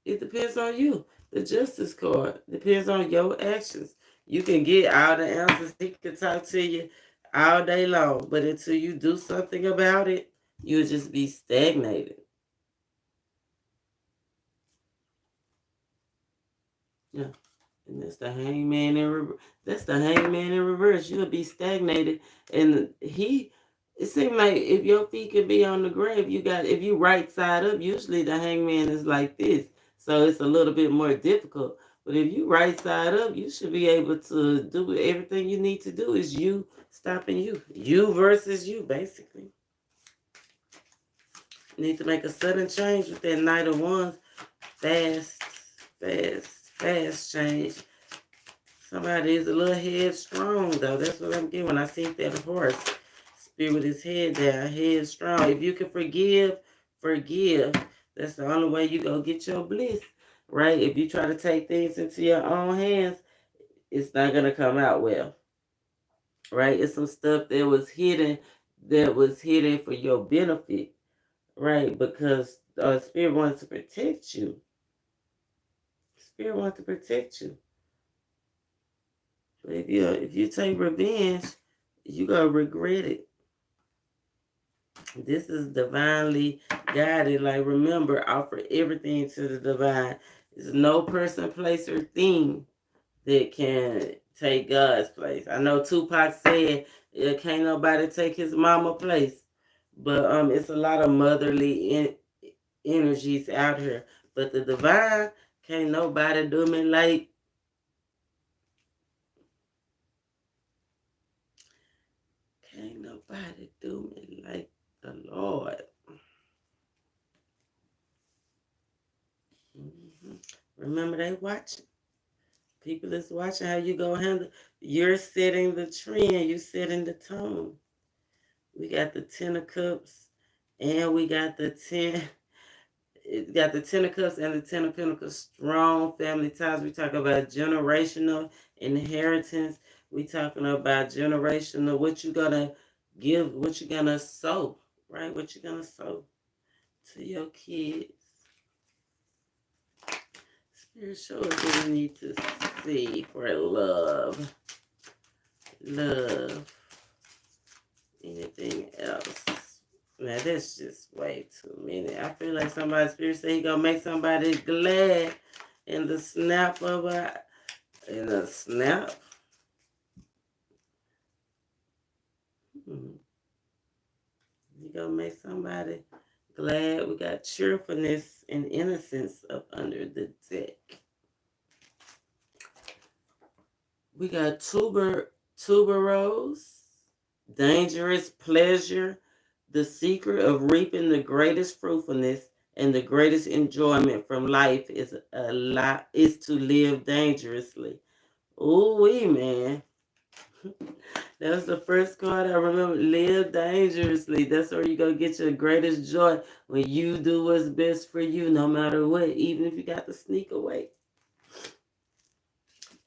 A: It depends on you. The Justice card depends on your actions. You can get all the answers. He can talk to you all day long, but until you do something about it, you'll just be stagnated. Yeah. And that's the hangman in reverse. That's the hangman in reverse. You'll be stagnated. And it seems like if your feet could be on the grave, if you right side up, usually the hangman is like this. So it's a little bit more difficult. But if you right side up, you should be able to do everything you need to do. Is you stopping you. You versus you, basically. You need to make a sudden change with that Knight of Wands. Fast, fast, fast change. Somebody is a little headstrong, though. That's what I'm getting when I see that horse. Spirit is head down, headstrong. If you can forgive, forgive. That's the only way you go get your bliss, right? If you try to take things into your own hands, it's not going to come out well, right? It's some stuff that was hidden for your benefit, right? Because Spirit wants to protect you. Spirit wants to protect you. But if you take revenge, you gonna regret it. This is divinely guided. Like remember, offer everything to the divine. There's no person, place, or thing that can take God's place. I know Tupac said, "Can't nobody take his mama place," but it's a lot of motherly energies out here. But the divine, can't nobody do me like. Can't nobody do me like the Lord. Hmm. Remember, they watching. People is watching how you go handle. You're setting the trend. You're setting the tone. We got the Ten of Cups, and we got the ten. It got the Ten of Cups and the Ten of Pentacles. Strong family ties. We talk about generational inheritance. We talking about generational. What you gonna give? What you gonna sow? Right? What you gonna sow to your kids? Spirit, show us what we need to see for love. Love. Anything else? Now that's just way too many. I feel like somebody's Spirit say he gonna make somebody glad in the snap of a snap. He gonna make somebody glad. We got cheerfulness and innocence up under the deck. We got tuberose, dangerous pleasure, The secret of reaping the greatest fruitfulness and the greatest enjoyment from life is to live dangerously. Ooh wee, man. That was the first card I remember. Live dangerously. That's where you go get your greatest joy, when you do what's best for you, no matter what, even if you got to sneak away.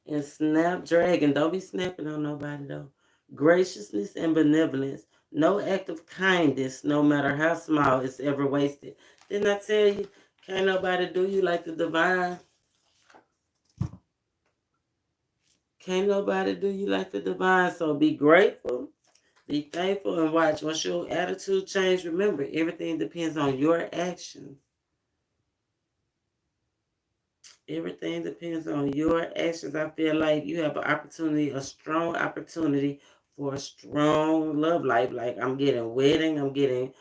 A: And snapdragon. Don't be snapping on nobody though. Graciousness and benevolence. No act of kindness, no matter how small, is ever wasted. Didn't I tell you? Can't nobody do you like the divine. Can't nobody do you like the divine. So be grateful, be thankful, and watch. Once your attitude change, remember, everything depends on your actions. Everything depends on your actions. I feel like you have an opportunity, a strong opportunity for a strong love life. Like I'm getting wedding, I'm getting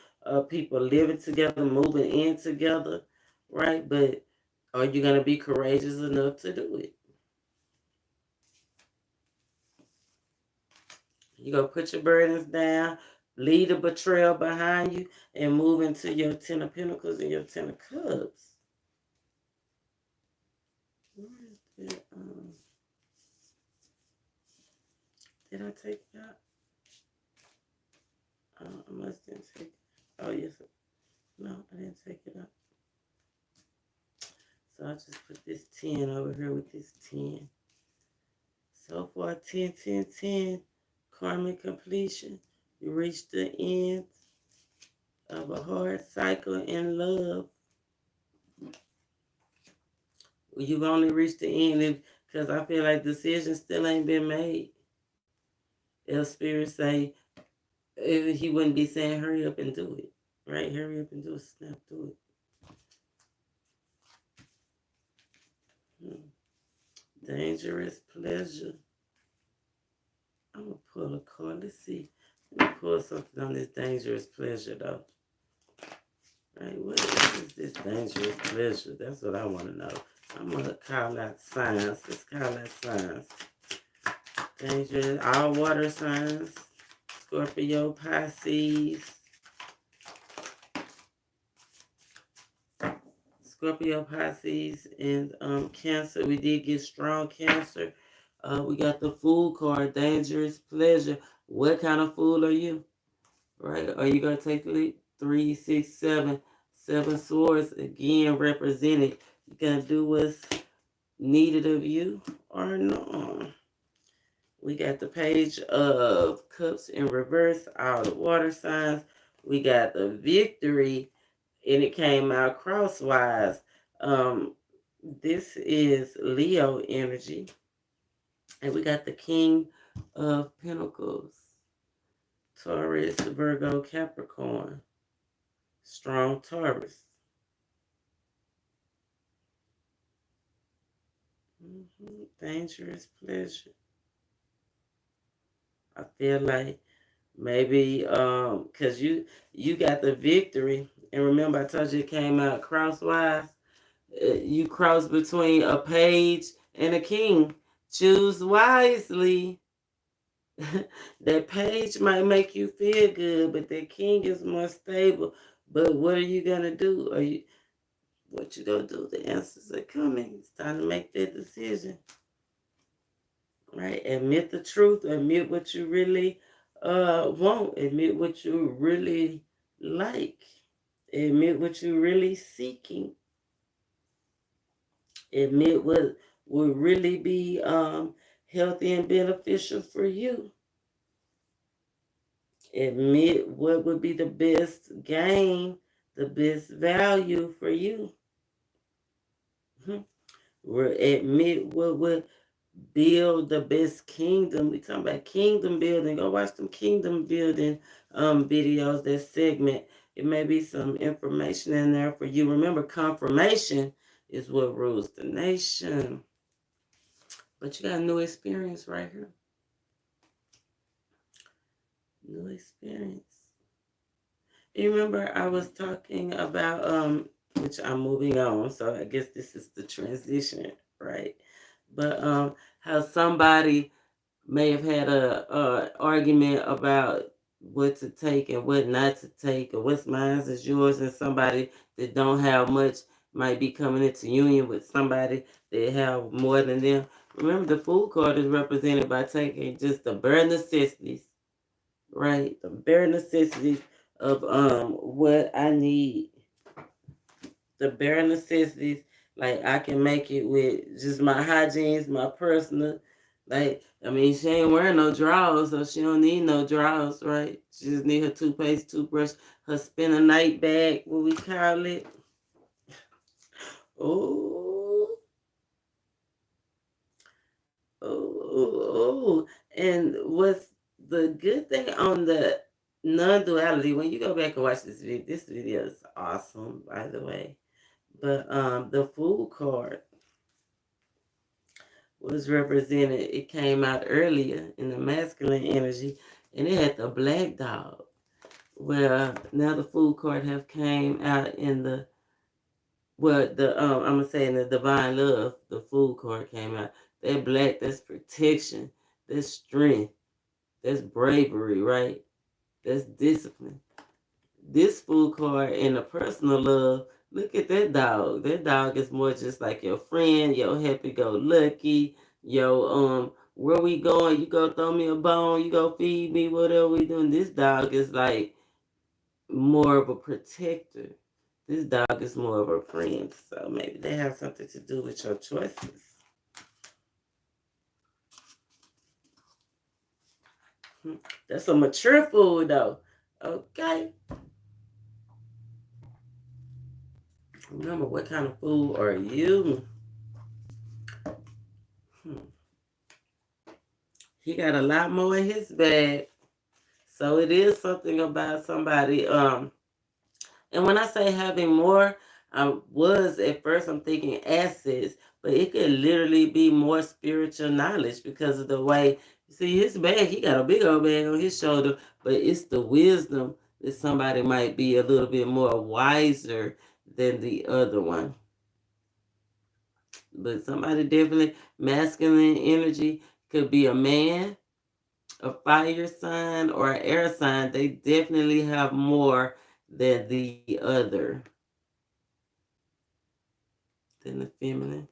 A: people living together, moving in together, right? But are you gonna be courageous enough to do it? You gonna put your burdens down, leave the betrayal behind you, and move into your Ten of Pentacles and your Ten of Cups. Where is that? Did I take it out? I must didn't take it. Oh, yes. No, I didn't take it out. So I'll just put this 10 over here with this 10. So far, 10, 10, 10. Karmic completion. You reach the end of a hard cycle in love. You've only reached the end because I feel like decisions still ain't been made. El Spirit say, he wouldn't be saying hurry up and do it. Right? Hurry up and do it. Snap, do it. Dangerous pleasure. I'm going to pull a card. Let's see. Let me pull something on this dangerous pleasure, though. Right? What is this dangerous pleasure? That's what I want to know. I'm going to call out signs. Let's call out signs. Dangerous. All water signs. Scorpio, Pisces. Scorpio, Pisces, and Cancer. We did get strong Cancer. We got the Fool card, dangerous pleasure. What kind of fool are you? Right? Are you going to take the lead? 3, 6, 7. 7 swords, again, represented. You going to do what's needed of you or no? We got the Page of Cups in reverse, all the water signs. We got the Victory, and it came out crosswise. This is Leo energy. And we got the King of Pentacles. Taurus, Virgo, Capricorn. Strong Taurus. Dangerous pleasure. I feel like maybe because you got the Victory. And remember, I told you it came out crosswise. You cross between a page and a king. Choose wisely. That page might make you feel good, but that king is more stable. But what are you gonna do? What you gonna do? The answers are coming. It's time to make that decision. Right? Admit the truth. Admit what you really want. Admit what you really like. Admit what you're really seeking. Admit what will really be healthy and beneficial for you. Admit what would be the best gain, the best value for you. Admit what would build the best kingdom. We talking about kingdom building. Go watch them kingdom building videos, that segment. It may be some information in there for you. Remember, confirmation is what rules the nation. But you got a new experience right here. New experience. You remember I was talking about which I'm moving on, so I guess this is the transition, right? But how somebody may have had a argument about what to take and what not to take, or what's mine is yours, and somebody that don't have much might be coming into union with somebody that have more than them. Remember, the Fool card is represented by taking just the bare necessities, right? The bare necessities of what I need. The bare necessities, like I can make it with just my hygienes, my personal. Like, I mean, she ain't wearing no drawers, so she don't need no drawers, right? She just need her toothpaste, toothbrush, her spin a night bag, what we call it. Oh, oh. And what's the good thing on the non-duality, when you go back and watch this video is awesome, by the way. But the Fool card was represented, it came out earlier in the masculine energy, and it had the black dog. Well, now the Fool card have came out in the, well, the I'm gonna say in the divine love, the Fool card came out. That black, that's protection, that's strength, that's bravery, right? That's discipline. This Fool card in the personal love, look at that dog. That dog is more just like your friend, your happy-go-lucky, where we going? You go throw me a bone, you go feed me, whatever we doing. This dog is like more of a protector. This dog is more of a friend. So maybe they have something to do with your choices. That's a mature fool though. Okay. Remember, what kind of fool are you? He got a lot more in his bag. So it is something about somebody. And when I say having more, I was at first I'm thinking assets, but it could literally be more spiritual knowledge because of the way you see his bag. He got a big old bag on his shoulder, but it's the wisdom that somebody might be a little bit more wiser than the other one. But somebody definitely masculine energy could be a man, a fire sign, or an air sign. They definitely have more than the other. Than the feminine.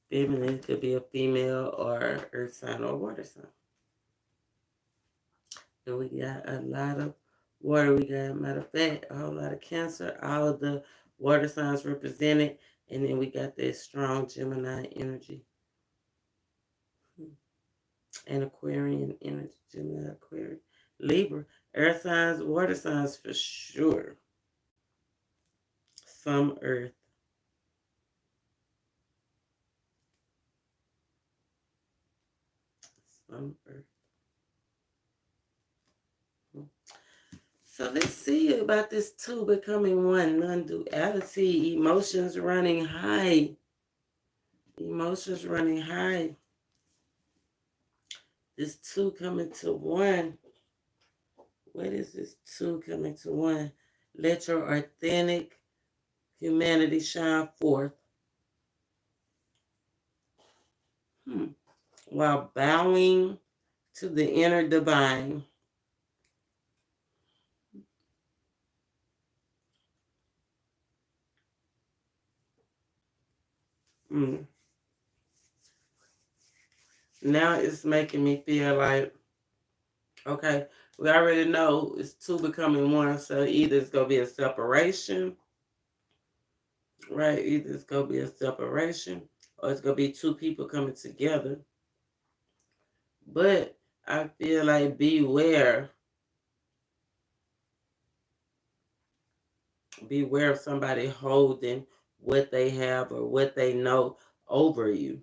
A: Feminine could be a female or earth sign or water sign. And we got a lot of water. We got, matter of fact, a whole lot of Cancer. All of the water signs represented. And then we got that strong Gemini energy. And Aquarian energy. Gemini, Aquarian. Libra. Air signs, water signs for sure. Some earth. Some earth. So let's see about this two becoming one, non-duality, emotions running high. Emotions running high. This two coming to one. What is this two coming to one? Let your authentic humanity shine forth. While bowing to the inner divine. Now it's making me feel like, okay, we already know it's two becoming one, so either it's going to be a separation, right? Either it's going to be a separation or it's going to be two people coming together. But I feel like beware. Beware of somebody holding what they have or what they know over you.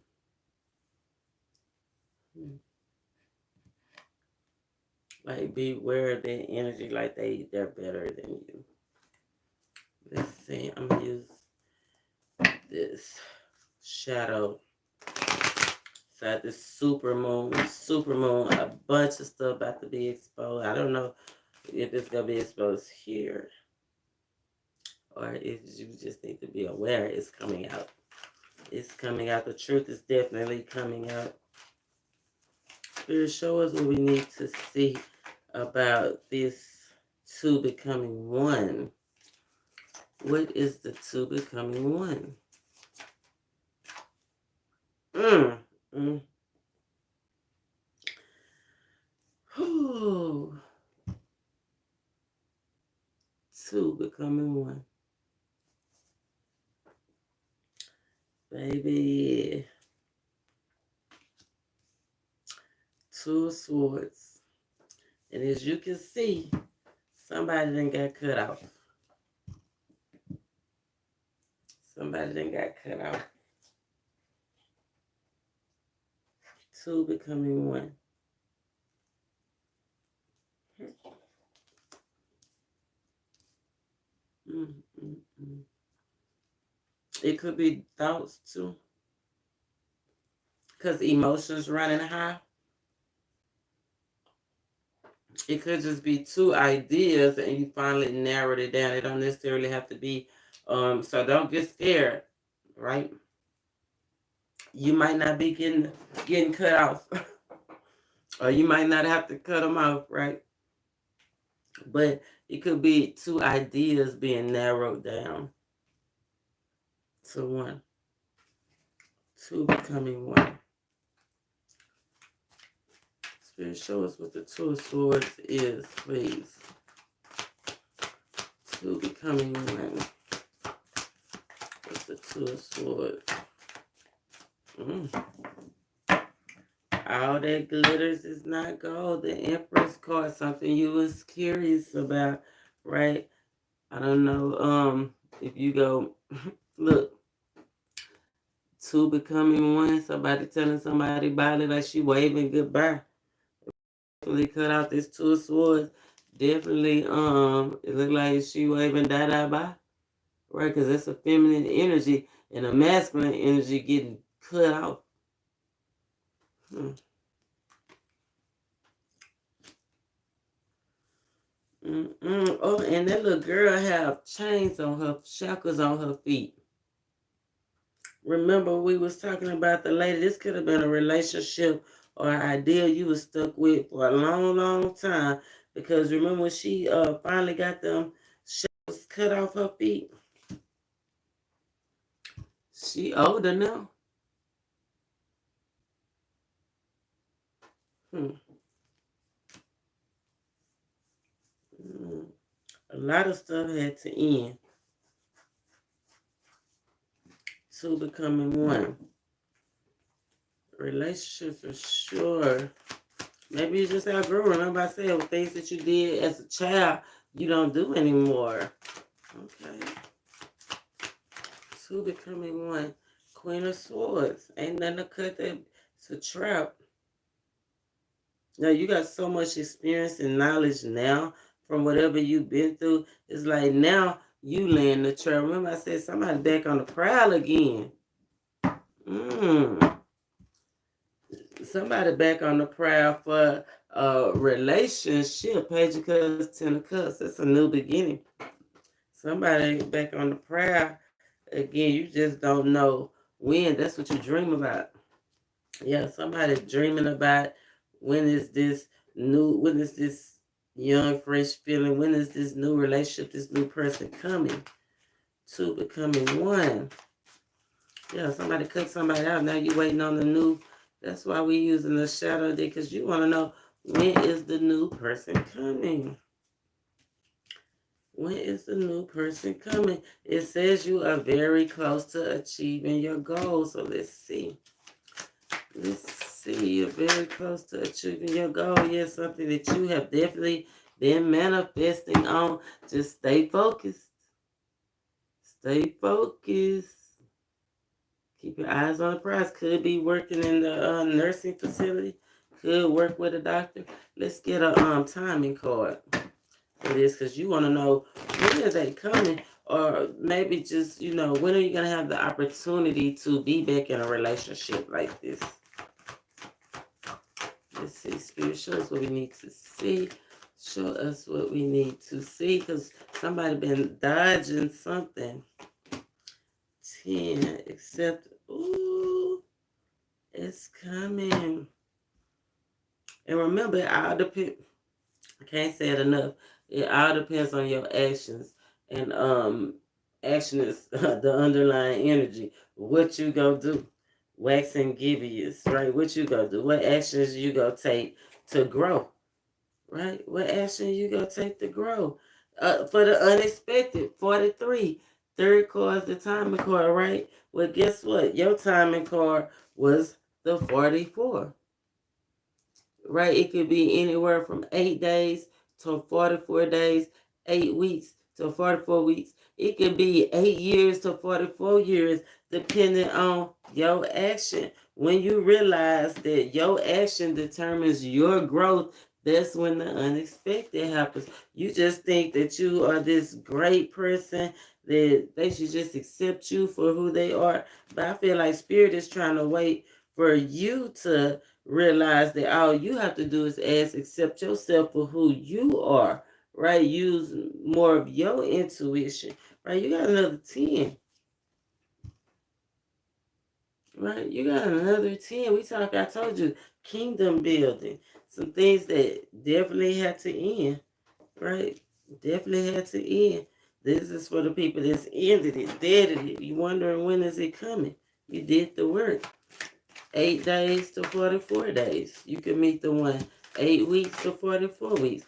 A: Like, beware of their energy, like they're better than you. Let's see, I'm going to use this shadow. So this super moon, a bunch of stuff about to be exposed. I don't know if it's going to be exposed here or if you just need to be aware it's coming out. It's coming out. The truth is definitely coming out. Spirit, show us what we need to see. about this two becoming one. What is the two becoming one? Mm, mm. Whew. Two becoming one. Baby. Two of swords. And as you can see, somebody done got cut off. Somebody done got cut off. Two becoming one. Mm, mm, mm. It could be thoughts too. Because emotions running high. It could just be two ideas and you finally narrowed it down. It don't necessarily have to be, so don't get scared, right? You might not be getting cut off. Or you might not have to cut them off, right? But it could be two ideas being narrowed down to one. Two becoming one. Spirit, show us what the two of swords is, please. Two becoming one. What's the two of swords? All that glitters is not gold. The Empress card, something you was curious about, right? I don't know. If you go look, two becoming one, somebody telling somebody about it like she waving goodbye. Definitely cut out this two of swords. Definitely, it look like she waving bye. Right, because it's a feminine energy and a masculine energy getting cut off. Oh, and that little girl have chains on her, shackles on her feet. Remember we was talking about the lady. This could have been a relationship or an idea you was stuck with for a long, long time. Because remember when she finally got them shackles cut off her feet? She older now. A lot of stuff had to end. Two becoming one. Relationships for sure. Maybe you just outgrew. Remember I said things that you did as a child, you don't do anymore. Okay. Two becoming one. Queen of Swords. Ain't nothing to cut that. It's a trap. Now you got so much experience and knowledge now from whatever you've been through. It's like now you laying the trap. Remember I said somebody back on the prowl again. Somebody back on the prowl for a relationship. Page of Cups, Ten of Cups. That's a new beginning. Somebody back on the prowl again. You just don't know when. That's what you dream about. Yeah, somebody dreaming about when is this young, fresh feeling, when is this new relationship, this new person coming to becoming one. Yeah, somebody cut somebody out. Now you waiting on the new. That's why we using the shadow day, because you want to know when is the new person coming. When is the new person coming? It says you are very close to achieving your goal. So let's see. You're very close to achieving your goal. Yes, something that you have definitely been manifesting on. Just stay focused. Stay focused. Keep your eyes on the prize. Could be working in the nursing facility. Could work with a doctor. Let's get a timing card for this, because you want to know when are they coming, or maybe just, when are you going to have the opportunity to be back in a relationship like this? Let's see, Spirit, show us what we need to see. Show us what we need to see, because somebody been dodging something. 10, except, ooh, it's coming. And remember, it all depends. I can't say it enough. It all depends on your actions. And action is the underlying energy. What you gonna do? Wax and givious, right? What you gonna do? What actions you gonna take to grow? Right? What action you gonna take to grow? For the unexpected, 43. Third card is the timing card, right? Well, guess what? Your timing card was the 44, right? It could be anywhere from 8 days to 44 days, 8 weeks to 44 weeks. It could be 8 years to 44 years, depending on your action. When you realize that your action determines your growth, that's when the unexpected happens. You just think that you are this great person, that they should just accept you for who they are. But I feel like Spirit is trying to wait for you to realize that all you have to do is accept yourself for who you are, right? Use more of your intuition, right? You got another 10, right? You got another 10. I told you, kingdom building. Some things that definitely had to end, right? Definitely had to end. This is for the people that's ended it, deaded it. You wondering when is it coming? You did the work. 8 days to 44 days. You can meet the one. 8 weeks to 44 weeks.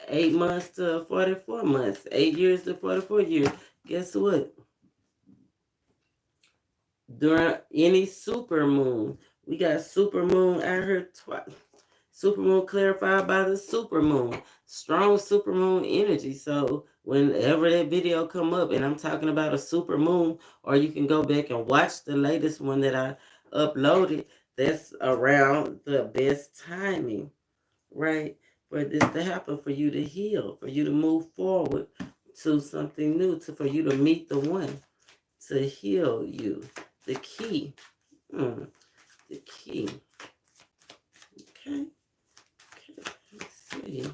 A: 8 months to 44 months. 8 years to 44 years. Guess what? During any super moon, we got super moon out here twice. Super moon clarified by the super moon. Strong super moon energy. So whenever that video come up and I'm talking about a super moon, or you can go back and watch the latest one that I uploaded, that's around the best timing, right? For this to happen, for you to heal, for you to move forward to something new, for you to meet the one to heal you. The key. The key. Okay. Let's see.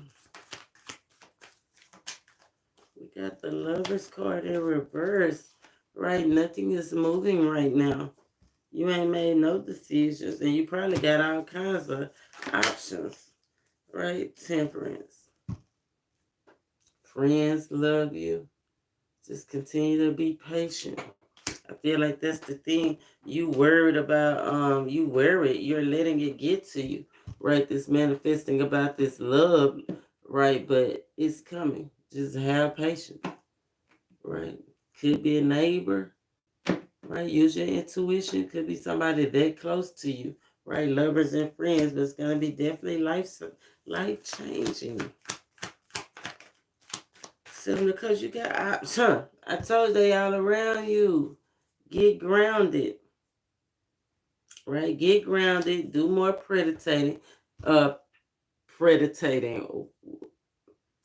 A: We got the Lover's card in reverse, right? Nothing is moving right now. You ain't made no decisions, and you probably got all kinds of options, right? Temperance. Friends love you. Just continue to be patient. I feel like that's the thing. You worried about, you worried, you're letting it get to you, right? This manifesting about this love, right? But it's coming. Just have patience, right? Could be a neighbor, right? Use your intuition. Could be somebody that close to you, right? Lovers and friends, but it's gonna be definitely life changing. Simply because you got options. I told you they all around you. Get grounded, right? Get grounded. Do more predating. Uh, predating.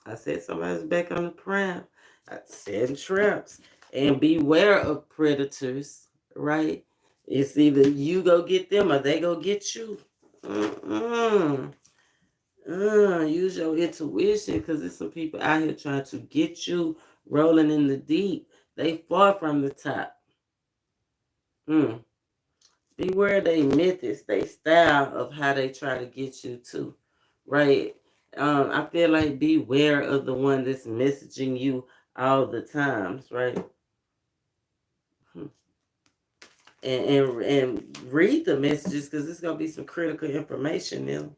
A: I said somebody's back on the prime. I said traps. And beware of predators, right? It's either you go get them or they go get you. Use your intuition, because there's some people out here trying to get you rolling in the deep. They far from the top. Beware they methods, they style of how they try to get you to, right? I feel like beware of the one that's messaging you all the times, right? And read the messages, because there's gonna be some critical information in them.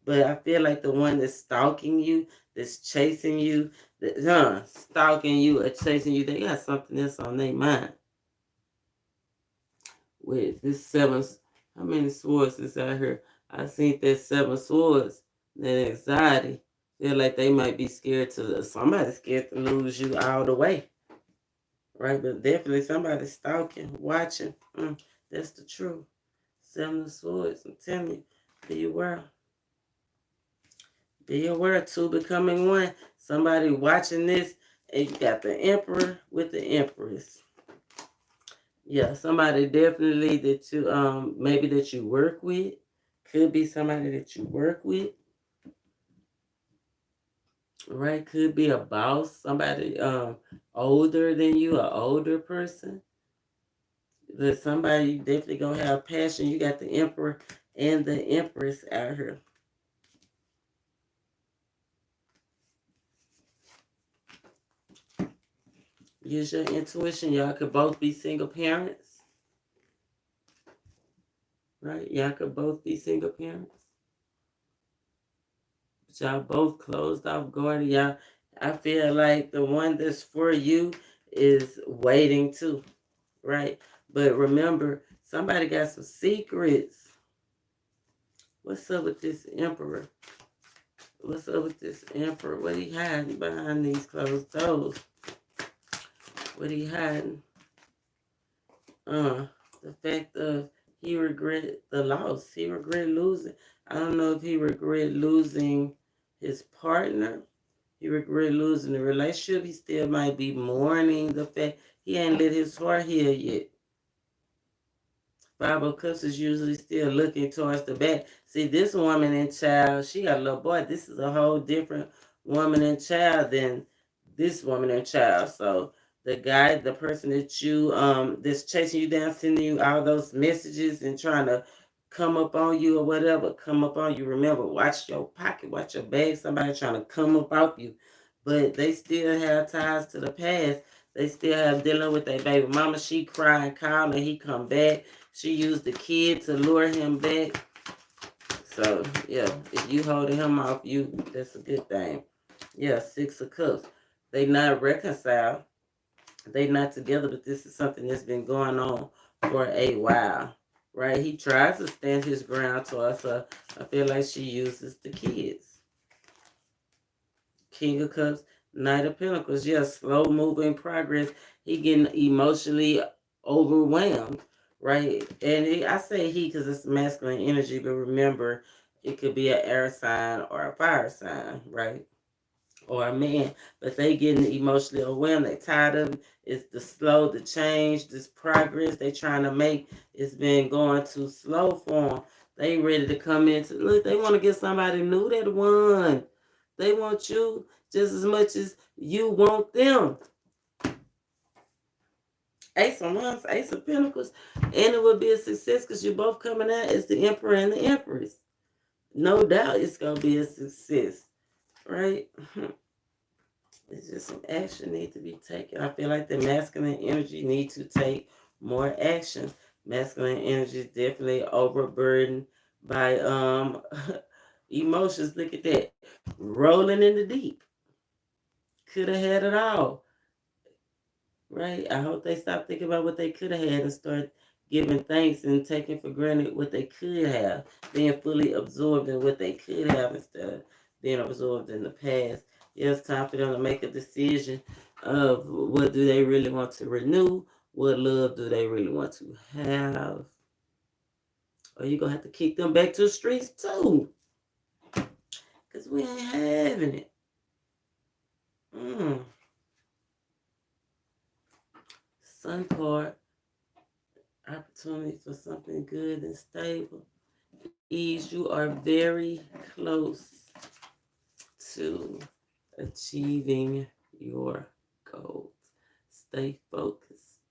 A: But I feel like the one that's stalking you, that's chasing you, stalking you or chasing you, they got something else on their mind. With this seven, how many swords is out here? I seen that 7 swords, that anxiety. Feel like they might be scared somebody's scared to lose you all the way. Right? But definitely somebody's stalking, watching. That's the truth. 7 of swords. I'm telling you, be aware. Be aware. Two becoming one. Somebody watching this, and you got the emperor with the empress. Yeah, somebody definitely that you maybe that you work with. Could be somebody that you work with. Right? Could be a boss, somebody older than you, an older person. That somebody you definitely gonna have passion. You got the emperor and the empress out here. Use your intuition. Y'all could both be single parents, right? Y'all could both be single parents. But y'all both closed off guard. Y'all, I feel like the one that's for you is waiting too, right? But remember, somebody got some secrets. What's up with this emperor? What's up with this emperor? What he hiding behind these closed doors? What he hiding? The fact of he regret the loss. He regret losing. I don't know if he regret losing his partner. He regret losing the relationship. He still might be mourning the fact he ain't let his heart heal yet. Five of Cups is usually still looking towards the back. See, this woman and child, she got a little boy. This is a whole different woman and child than this woman and child. So the guy, the person that you that's chasing you down, sending you all those messages and trying to come up on you or whatever, come up on you. Remember, watch your pocket, watch your bag. Somebody trying to come up off you, but they still have ties to the past. They still have dealing with their baby mama. She crying, calling, he come back. She used the kid to lure him back. So yeah, if you holding him off, that's a good thing. Yeah, Six of Cups. They not reconciled. They not together, but this is something that's been going on for a while. Right? He tries to stand his ground towards her. I feel like she uses the kids. King of Cups, Knight of Pentacles. Yes, slow moving progress. He getting emotionally overwhelmed, right? And I say he because it's masculine energy, but remember, it could be an air sign or a fire sign, right? Or a man, but they getting emotionally overwhelmed. They tired of it. It's the change, this progress they trying to make. It's been going too slow for them. They ready to come into look. They want to get somebody new that won. They want you just as much as you want them. Ace of Wands, Ace of Pentacles, and it would be a success because you're both coming out as the Emperor and the Empress. No doubt it's gonna be a success, right? It's just some action need to be taken. I feel like the masculine energy needs to take more action. Masculine energy is definitely overburdened by emotions. Look at that. Rolling in the deep. Could have had it all. Right? I hope they stop thinking about what they could have had and start giving thanks and taking for granted what they could have, being fully absorbed in what they could have instead of being absorbed in the past. Yeah, it's time for them to make a decision of what do they really want to renew, what love do they really want to have. Or you're going to have to kick them back to the streets too. Because we ain't having it. Sun card. Opportunity for something good and stable. Ease, you are very close to achieving your goals. Stay focused.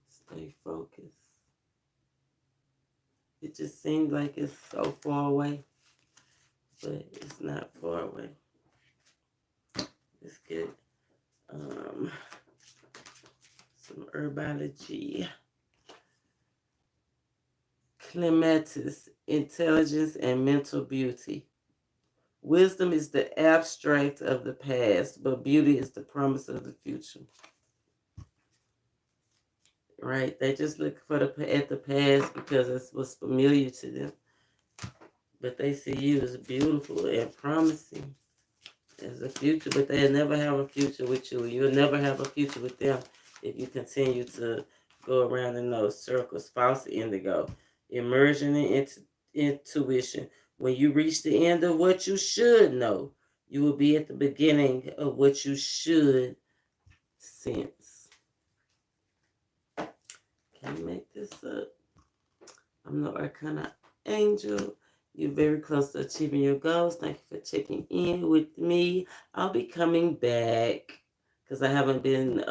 A: Stay focused. It just seems like it's so far away, but it's not far away. Let's get some herbology. Clematis, intelligence and mental beauty. Wisdom is the abstract of the past, but beauty is the promise of the future. Right? They just look for at the past because it's what's familiar to them. But they see you as beautiful and promising as a future, but they'll never have a future with you. You'll never have a future with them if you continue to go around in those circles. False indigo. Immersion into intuition. When you reach the end of what you should know, you will be at the beginning of what you should sense. Can you make this up? I'm the ArcanaAngel. You're very close to achieving your goals. Thank you for checking in with me. I'll be coming back because I haven't been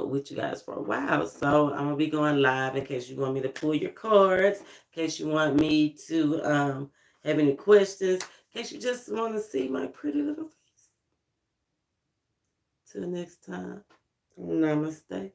A: with you guys for a while. So I'm going to be going live in case you want me to pull your cards, in case you want me to have any questions, in case you just want to see my pretty little face. Till next time, namaste.